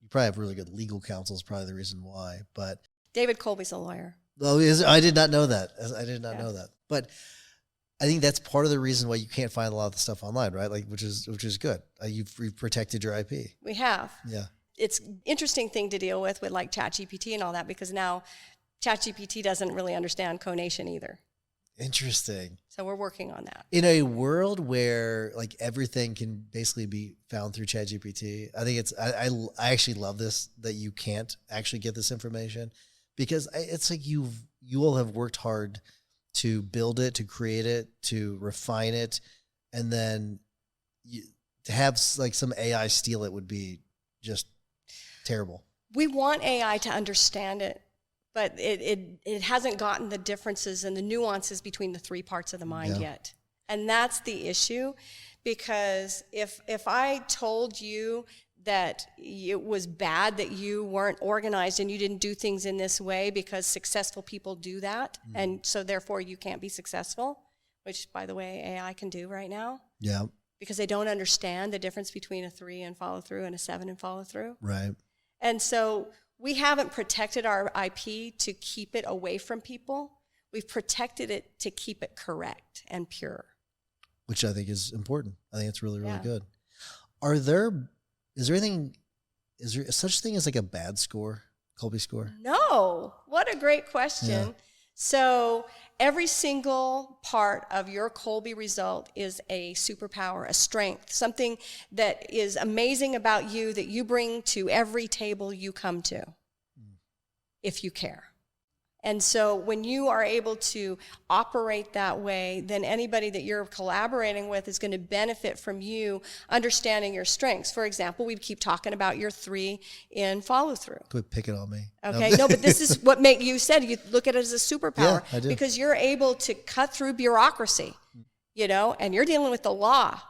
you probably have really good legal counsel is probably the reason why, but. David Kolbe's a lawyer. Oh, I did not know that. I did not know that. But I think that's part of the reason why you can't find a lot of the stuff online, right? Like, which is good. You've protected your IP. We have. Yeah. It's an interesting thing to deal with like ChatGPT and all that, because now ChatGPT doesn't really understand conation either. Interesting. So we're working on that. In a world where like everything can basically be found through ChatGPT, I think I actually love this, that you can't actually get this information, because it's like you all have worked hard to build it, to create it, to refine it, and then to have like some AI steal it would be just terrible. We want AI to understand it, but it hasn't gotten the differences and the nuances between the three parts of the mind yet. And that's the issue, because if I told you that it was bad that you weren't organized and you didn't do things in this way because successful people do that, and so therefore you can't be successful, which, by the way, AI can do right now. Yeah. Because they don't understand the difference between a 3 and follow through and a 7 and follow through. Right. And so we haven't protected our IP to keep it away from people. We've protected it to keep it correct and pure. Which I think is important. I think it's really, really good. Is there such thing as like a bad score, Kolbe score? No. What a great question. Yeah. So every single part of your Kolbe result is a superpower, a strength, something that is amazing about you that you bring to every table you come to, if you care. And so when you are able to operate that way, then anybody that you're collaborating with is going to benefit from you understanding your strengths. For example, we keep talking about your 3 in follow through. Quit picking on me. Okay, no, but this is what you said, you look at it as a superpower. Yeah, I do. Because you're able to cut through bureaucracy, and you're dealing with the law.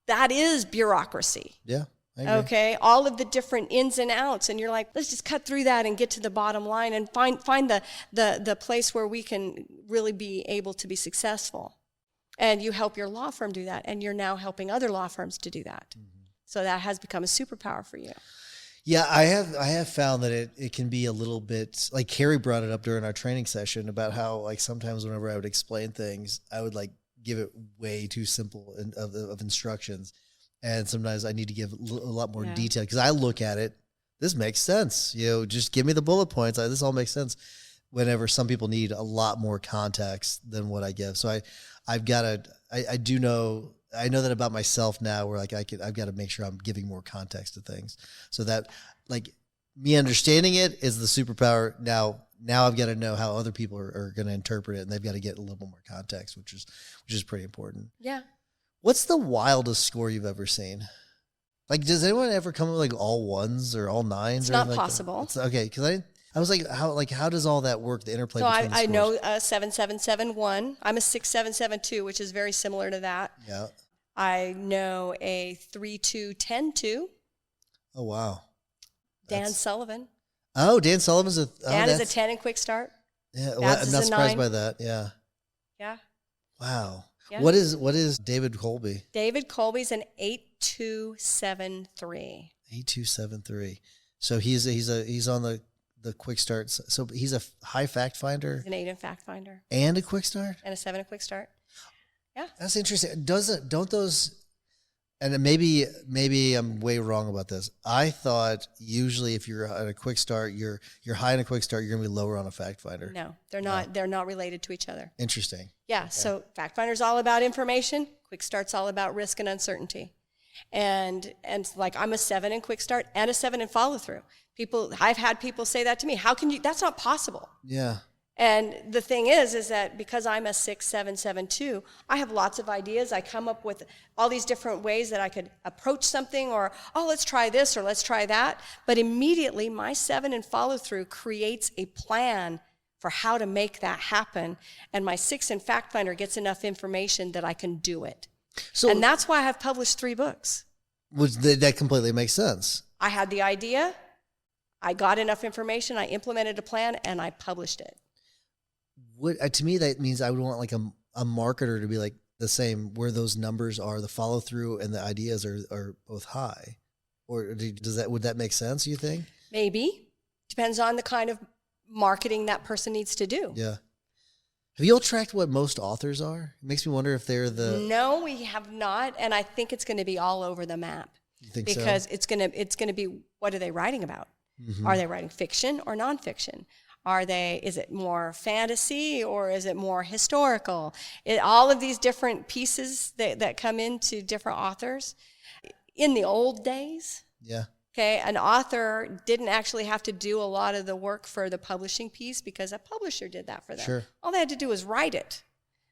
That is bureaucracy. Yeah. I agree. Okay, all of the different ins and outs, and you're like, let's just cut through that and get to the bottom line and find the place where we can really be able to be successful. And you help your law firm do that, and you're now helping other law firms to do that. Mm-hmm. So that has become a superpower for you. Yeah, I have found that it can be a little bit, like Carrie brought it up during our training session about how like sometimes whenever I would explain things, I would like give it way too simple of instructions. And sometimes I need to give a lot more detail, because I look at it, this makes sense. Just give me the bullet points. This all makes sense. Whenever some people need a lot more context than what I give. So I know that about myself now, where like I've got to make sure I'm giving more context to things, so that like me understanding it is the superpower. Now I've got to know how other people are going to interpret it, and they've got to get a little bit more context, which is pretty important. Yeah. What's the wildest score you've ever seen? Like, does anyone ever come up with like all 1s or all 9s? It's or not like possible. Okay, because I was like, how does all that work? The interplay. So between the I scores? know 7771. I'm a 6772, which is very similar to that. Yeah. I know a 3210-2. Oh wow. Dan Sullivan. Oh, Dan Sullivan's Dan is a 10 in quick start. Yeah, well, I'm not surprised by that. Yeah. Yeah. Wow. Yeah. What is David Kolbe? David Kolbe's an 8273. 8273. So he's on the quick start. So he's a high fact finder He's an 8 in fact finder. and a quick start. And a 7 in quick start. Yeah. That's interesting. Don't those? And maybe I'm way wrong about this. I thought usually if you're at a quick start, you're high in a quick start, you're gonna be lower on a fact finder. No, they're not. No. They're not related to each other. Interesting. Yeah. Okay. So fact finder's all about information. Quick start's all about risk and uncertainty. And like I'm a 7 in quick start and a 7 in follow through. I've had people say that to me. How can you? That's not possible. Yeah. And the thing is that because I'm a 6, 7, 7, 2, I have lots of ideas. I come up with all these different ways that I could approach something, or, oh, let's try this or let's try that. But immediately my 7 in follow through creates a plan for how to make that happen. And my 6 in fact finder gets enough information that I can do it. And that's why I have published 3 books. That completely makes sense. I had the idea, I got enough information, I implemented a plan, and I published it. To me, that means I would want like a marketer to be like the same, where those numbers are, the follow through and the ideas are both high. Or would that make sense, you think? Maybe. Depends on the kind of marketing that person needs to do. Yeah. Have you all tracked what most authors are? It makes me wonder if they're No, we have not, and I think it's going to be all over the map. You think because so? it's going to be, what are they writing about? Mm-hmm. Are they writing fiction or nonfiction? Is it more fantasy or is it more historical? All of these different pieces that come into different authors. In the old days, yeah. Okay, an author didn't actually have to do a lot of the work for the publishing piece because a publisher did that for them. Sure. All they had to do was write it.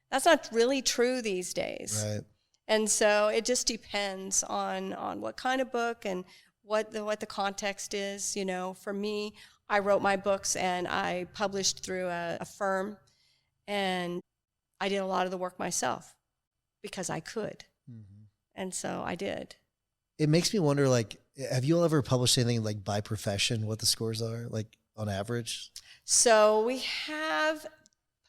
That's not really true these days. Right. And so it just depends on what kind of book and what the context is. You know, for me, I wrote my books and I published through a firm, and I did a lot of the work myself because I could. Mm-hmm. And so I did. It makes me wonder, like, have you all ever published anything like by profession, what the scores are, like on average? So we have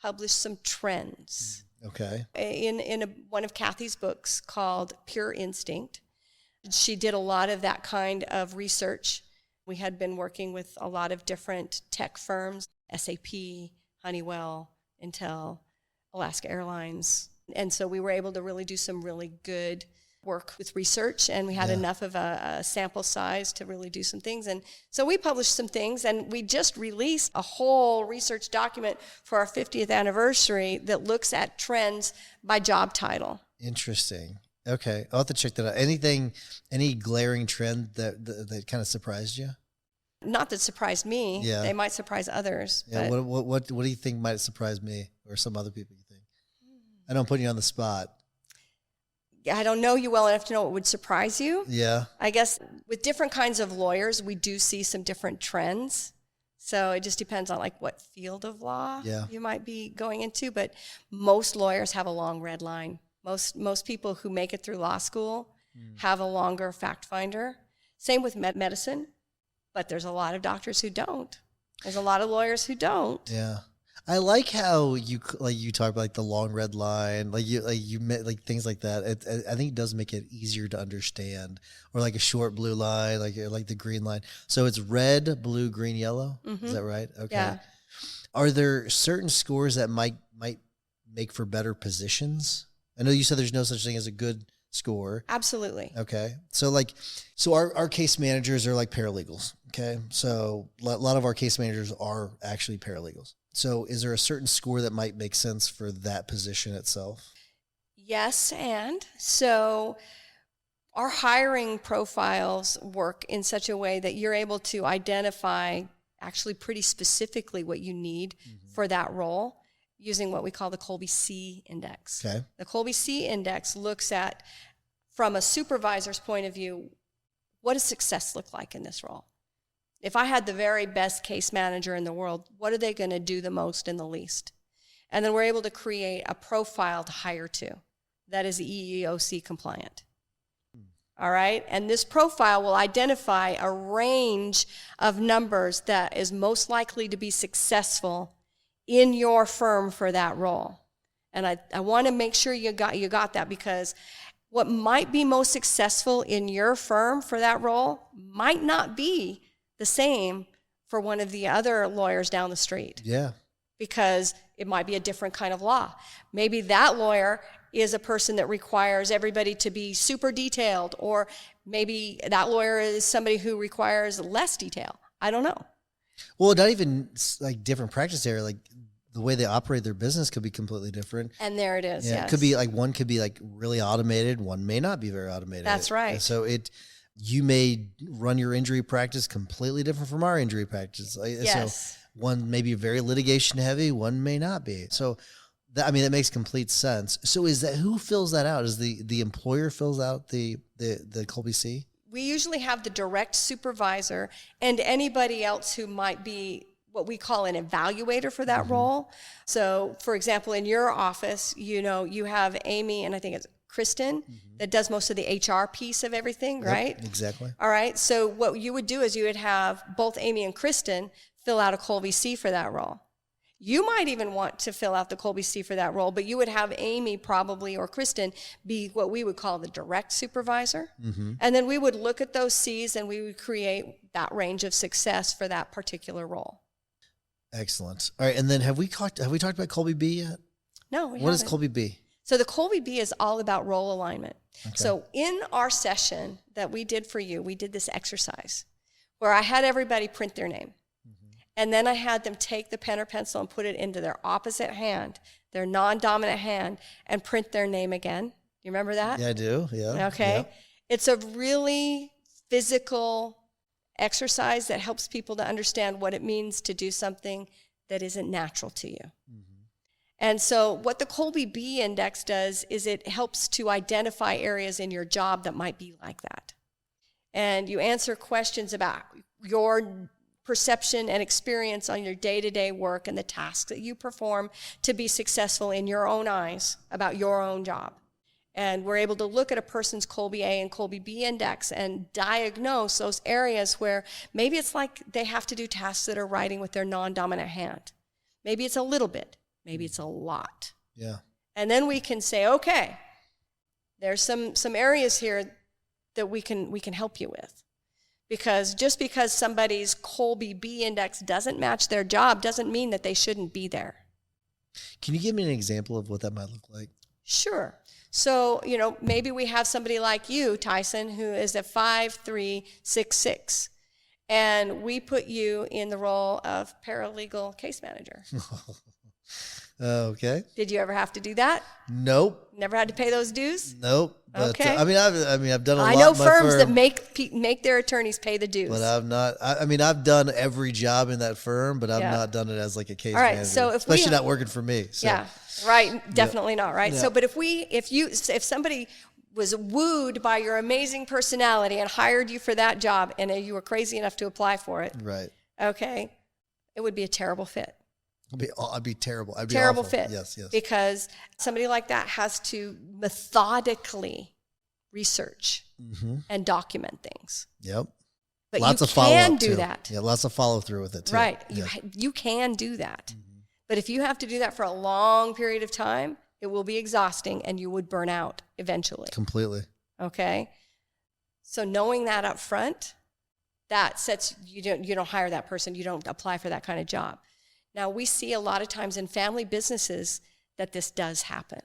published some trends. Okay. In one of Kathy's books called Pure Instinct. She did a lot of that kind of research. We had been working with a lot of different tech firms, SAP, Honeywell, Intel, Alaska Airlines. And so we were able to really do some really good work with research, and we had enough of a sample size to really do some things. And so we published some things, and we just released a whole research document for our 50th anniversary that looks at trends by job title. Interesting. Okay. I'll have to check that out. Any glaring trend that kind of surprised you? Not that surprised me. Yeah. They might surprise others. Yeah. But What do you think might surprise me or some other people you think? I don't put you on the spot. I don't know you well enough to know what would surprise you. Yeah. I guess with different kinds of lawyers, we do see some different trends. So it just depends on like what field of law you might be going into. But most lawyers have a long red line. Most people who make it through law school have a longer fact finder. Same with medicine, but there's a lot of doctors who don't. There's a lot of lawyers who don't. Yeah. I like how you talk about like the long red line, like things like that. I think it does make it easier to understand, or like a short blue line, like the green line. So it's red, blue, green, yellow. Mm-hmm. Is that right? Okay. Yeah. Are there certain scores that might make for better positions? I know you said there's no such thing as a good score. Absolutely. Okay. So our case managers are like paralegals. Okay. So a lot of our case managers are actually paralegals. So is there a certain score that might make sense for that position itself? Yes, and so our hiring profiles work in such a way that you're able to identify actually pretty specifically what you need for that role using what we call the Kolbe C index. Okay. The Kolbe C index looks at, from a supervisor's point of view, what does success look like in this role? If I had the very best case manager in the world, what are they going to do the most and the least? And then we're able to create a profile to hire to that is EEOC compliant. All right? And this profile will identify a range of numbers that is most likely to be successful in your firm for that role. And I want to make sure you got that, because what might be most successful in your firm for that role might not be the same for one of the other lawyers down the street. Yeah. Because it might be a different kind of law. Maybe that lawyer is a person that requires everybody to be super detailed, or maybe that lawyer is somebody who requires less detail. I don't know. Well, not even like different practice area, like the way they operate their business could be completely different. And there it is. Yeah, Yes. it could be like one could be like really automated, one may not be very automated. That's right. And so you may run your injury practice completely different from our injury practice. Yes. So one may be very litigation heavy, one may not be. So that makes complete sense. So who fills that out? Is the employer fills out the Kolbe C? We usually have the direct supervisor and anybody else who might be what we call an evaluator for that role. So, for example, in your office, you have Amy, and I think it's Kristen, that does most of the HR piece of everything, right? Yep, exactly. All right. So what you would do is you would have both Amy and Kristen fill out a Kolbe C for that role. You might even want to fill out the Kolbe C for that role, but you would have Amy probably, or Kristen, be what we would call the direct supervisor. And then we would look at those C's and we would create that range of success for that particular role. Excellent. All right. And then have we talked about Kolbe B yet? No, we What is haven't. Kolbe B? So the Kolbe B is all about role alignment. Okay. So in our session that we did for you, we did this exercise where I had everybody print their name. And then I had them take the pen or pencil and put it into their opposite hand, their non-dominant hand, and print their name again. You remember that? Yeah, I do. Yeah. Okay. Yeah. It's a really physical exercise that helps people to understand what it means to do something that isn't natural to you. And so what the Kolbe B Index does is it helps to identify areas in your job that might be like that. And you answer questions about your perception and experience on your day-to-day work and the tasks that you perform to be successful in your own eyes about your own job. And we're able to look at a person's Kolbe A and Kolbe B index and diagnose those areas where maybe it's like they have to do tasks that are writing with their non-dominant hand. Maybe it's a little bit, maybe it's a lot. Yeah. And then we can say, okay, there's some areas here that we can help you with. Because just because somebody's Kolbe B index doesn't match their job doesn't mean that they shouldn't be there. Can you give me an example of what that might look like? Sure. So, maybe we have somebody like you, Tyson, who is a 5'3", 6'6", and we put you in the role of paralegal case manager. Okay. Did you ever have to do that? Nope. Never had to pay those dues? Nope. But, Okay. I've done a lot. I know in my firms that firm, make their attorneys pay the dues. but I've not. I've done every job in that firm, but I've Yeah. not done it as like a case All right, manager. so if we especially have- not working for me. So. Yeah, right. Definitely not, right? Yeah. So, but if somebody was wooed by your amazing personality and hired you for that job, and you were crazy enough to apply for it, Right. okay, it would be a terrible fit. I'd be terrible. I'd be Terrible awful. fit. Yes. Yes. Because somebody like that has to methodically research and document things. Yep. But Lots you of follow can up do too. that. Yeah. Lots of follow through with it too. Right. Yeah. You can do that. But if you have to do that for a long period of time, it will be exhausting and you would burn out eventually. Completely. Okay? So knowing that up front, that sets you don't hire that person, you don't apply for that kind of job. Now, we see a lot of times in family businesses that this does happen.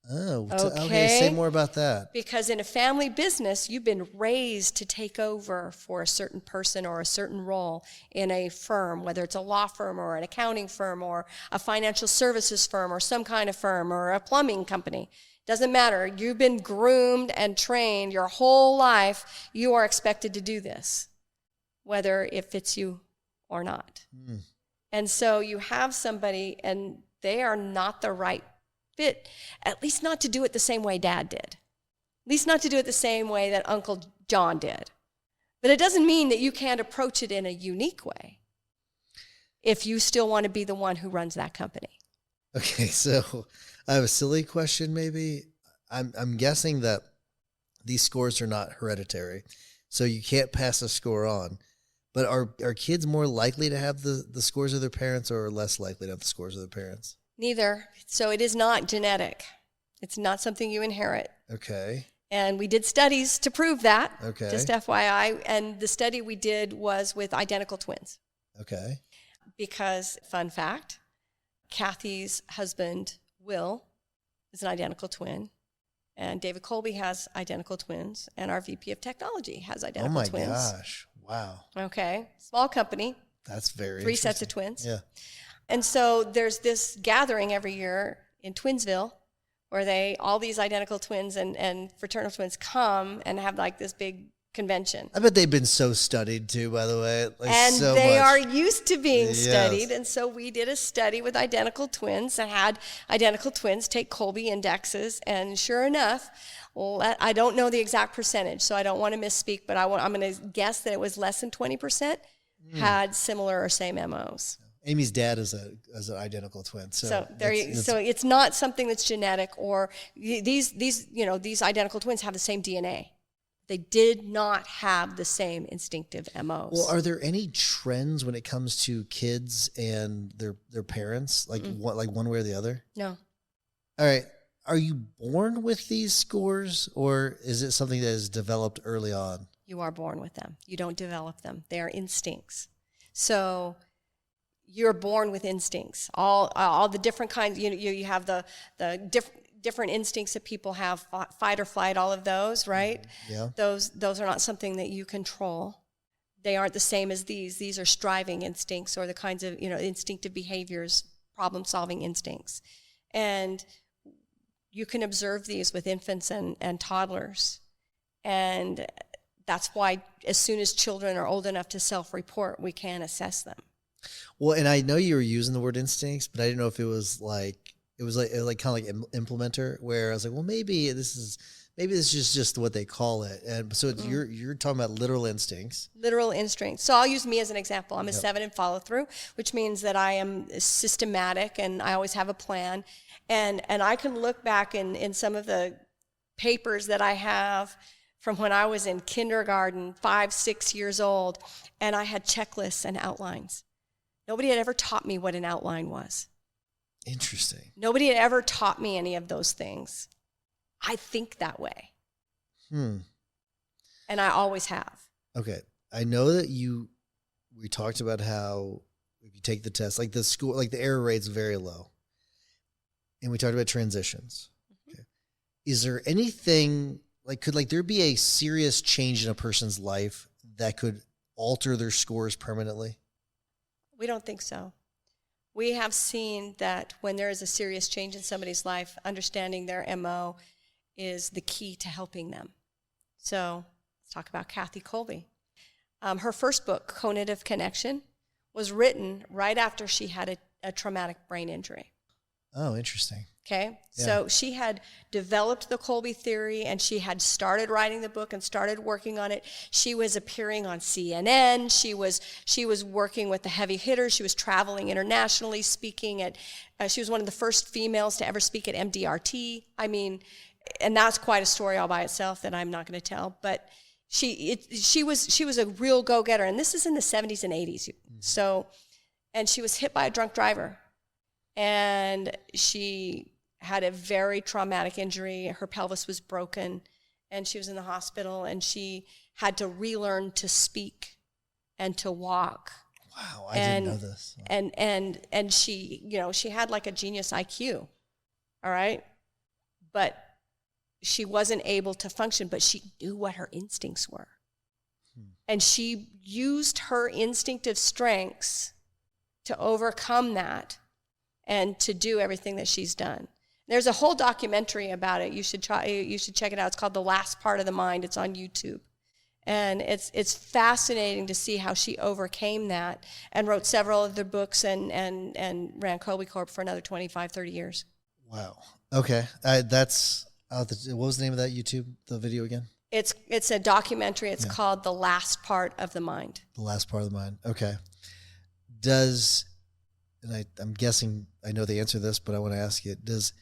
Oh, Okay. Say more about that. Because in a family business, you've been raised to take over for a certain person or a certain role in a firm, whether it's a law firm or an accounting firm or a financial services firm or some kind of firm or a plumbing company. Doesn't matter. You've been groomed and trained your whole life. You are expected to do this, whether it fits you or not. And so you have somebody and they are not the right fit, at least not to do it the same way Dad did. At least not to do it the same way that Uncle John did. But it doesn't mean that you can't approach it in a unique way if you still want to be the one who runs that company. Okay, so I have a silly question maybe. I'm guessing that these scores are not hereditary, so you can't pass a score on. But are kids more likely to have the scores of their parents or less likely to have the scores of their parents? Neither. So it is not genetic. It's not something you inherit. Okay. And we did studies to prove that, Okay. just FYI. And the study we did was with identical twins. Okay. Because, fun fact, Kathy's husband, Will, is an identical twin. And David Kolbe has identical twins. And our VP of technology has identical twins. Oh my gosh. Wow. Okay. Small company. That's very 3 sets of twins. Yeah. And so there's this gathering every year in Twinsville where all these identical twins and fraternal twins come and have like this big convention. I bet they've been so studied too, by the way. Like, and so they much. are used to being Yes. studied. And so we did a study with identical twins and had identical twins take Kolbe indexes. And sure enough, I don't know the exact percentage, so I don't want to misspeak, but I'm going to guess that it was less than 20% had similar or same MOs. Amy's dad is an identical twin. So it's not something that's genetic, or these identical twins have the same DNA. They did not have the same instinctive MOs. Well, are there any trends when it comes to kids and their parents, like one way or the other? No. All right. Are you born with these scores, or is it something that is developed early on? You are born with them. You don't develop them. They are instincts. So you're born with instincts. All the different kinds. You have the different instincts that people have, fight or flight, all of those, right? Yeah. Those are not something that you control. They aren't the same as these. These are striving instincts, or the kinds of instinctive behaviors, problem-solving instincts, and you can observe these with infants and toddlers, and that's why as soon as children are old enough to self-report, we can assess them. Well, and I know you were using the word instincts, but I didn't know if it was kind of like implementer, where I was like, well, maybe this is just what they call it. And so you're talking about literal instincts. Literal instincts. So I'll use me as an example. I'm a 7 in follow through, which means that I am systematic and I always have a plan. And I can look back in some of the papers that I have from when I was in kindergarten, 5, 6 years old, and I had checklists and outlines. Nobody had ever taught me what an outline was. Interesting. Nobody had ever taught me any of those things. I think that way. And I always have. Okay. I know that we talked about how if you take the test, like the school, like the error rate's very low. And we talked about transitions. Okay. Is there anything could there be a serious change in a person's life that could alter their scores permanently? We don't think so. We have seen that when there is a serious change in somebody's life, understanding their MO is the key to helping them. So let's talk about Kathy Kolbe. Her first book, Cognitive Connection, was written right after she had a traumatic brain injury. Oh, interesting. Okay, Yeah. So she had developed the Kolbe theory, and she had started writing the book and started working on it. She was appearing on CNN. She was working with the heavy hitters. She was traveling internationally, speaking at. She was one of the first females to ever speak at MDRT. I mean, and that's quite a story all by itself that I'm not going to tell. But she was a real go-getter, and this is in the 70s and 80s. So, and she was hit by a drunk driver. And she had a very traumatic injury. Her pelvis was broken, and she was in the hospital, and she had to relearn to speak and to walk. Wow, I didn't know this. And she, she had like a genius IQ, all right? But she wasn't able to function, but she knew what her instincts were. And she used her instinctive strengths to overcome that and to do everything that she's done. There's a whole documentary about it. You should check it out. It's called The Last Part of the Mind. It's on YouTube. And it's fascinating to see how she overcame that and wrote several other books and ran Kolbe Corp for another 25, 30 years. Wow. Okay. What was the name of that YouTube, the video again? It's a documentary. It's called The Last Part of the Mind. The Last Part of the Mind. Okay. And I'm guessing I know the answer to this, but I want to ask you, does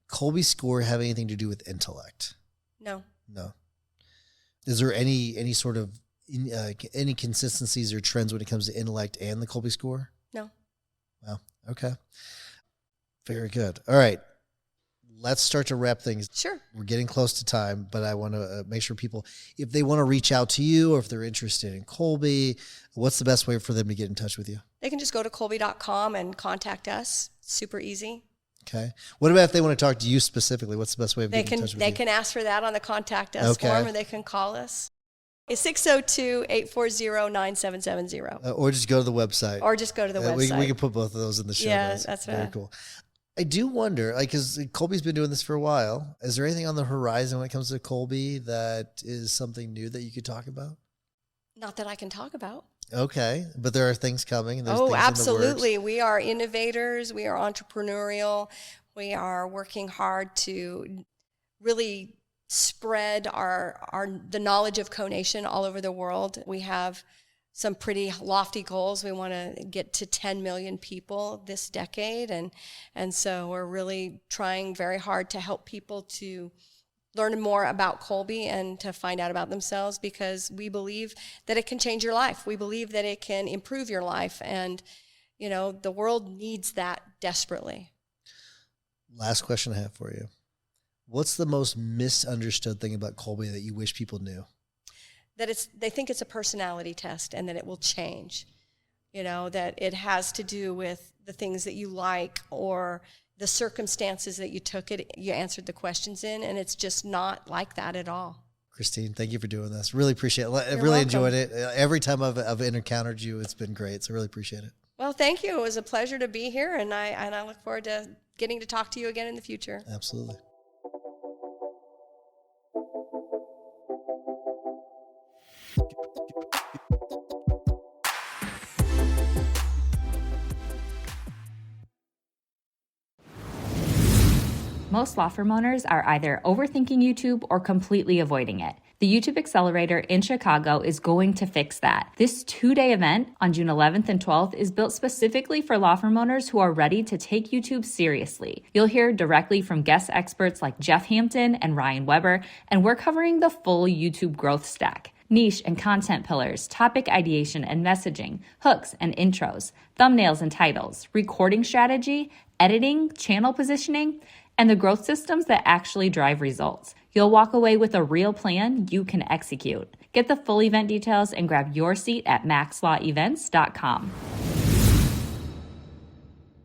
Kolbe score have anything to do with intellect? No. No. Is there any sort of any consistencies or trends when it comes to intellect and the Kolbe score? No. Wow. Okay. Very good. All right. Let's start to wrap things. Sure. We're getting close to time, but I want to make sure people, if they want to reach out to you or if they're interested in Kolbe, what's the best way for them to get in touch with you? They can just go to kolbe.com and contact us. Super easy. Okay. What about if they want to talk to you specifically? What's the best way of getting in touch with you? They can ask for that on the contact us form, or they can call us. It's 602-840-9770. Or just go to the website. Or just go to the website. We can put both of those in the show. Yeah, that's right. Very cool. I do wonder, because Kolbe's been doing this for a while. Is there anything on the horizon when it comes to Kolbe that is something new that you could talk about? Not that I can talk about. Okay, but there are things coming. And there's Oh, things absolutely. In the works. We are innovators. We are entrepreneurial. We are working hard to really spread the knowledge of conation all over the world. We have some pretty lofty goals. We want to get to 10 million people this decade. And so we're really trying very hard to help people to learn more about Kolbe and to find out about themselves, because we believe that it can change your life. We believe that it can improve your life. And, you know, the world needs that desperately. Last question I have for you. What's the most misunderstood thing about Kolbe that you wish people knew? That they think it's a personality test and that it will change. You know, that it has to do with the things that you like or the circumstances that you answered the questions in, and it's just not like that at all. Christine, thank you for doing this. Really appreciate it. I You're really welcome. enjoyed it. Every time I've encountered you, it's been great. So I really appreciate it. Well, thank you. It was a pleasure to be here, and I look forward to getting to talk to you again in the future. Absolutely. Most law firm owners are either overthinking YouTube or completely avoiding it. The YouTube Accelerator in Chicago is going to fix that. This 2-day event on June 11th and 12th is built specifically for law firm owners who are ready to take YouTube seriously. You'll hear directly from guest experts like Jeff Hampton and Ryan Weber, and we're covering the full YouTube growth stack. Niche and content pillars, topic ideation and messaging, hooks and intros, thumbnails and titles, recording strategy, editing, channel positioning, and the growth systems that actually drive results. You'll walk away with a real plan you can execute. Get the full event details and grab your seat at maxlawevents.com.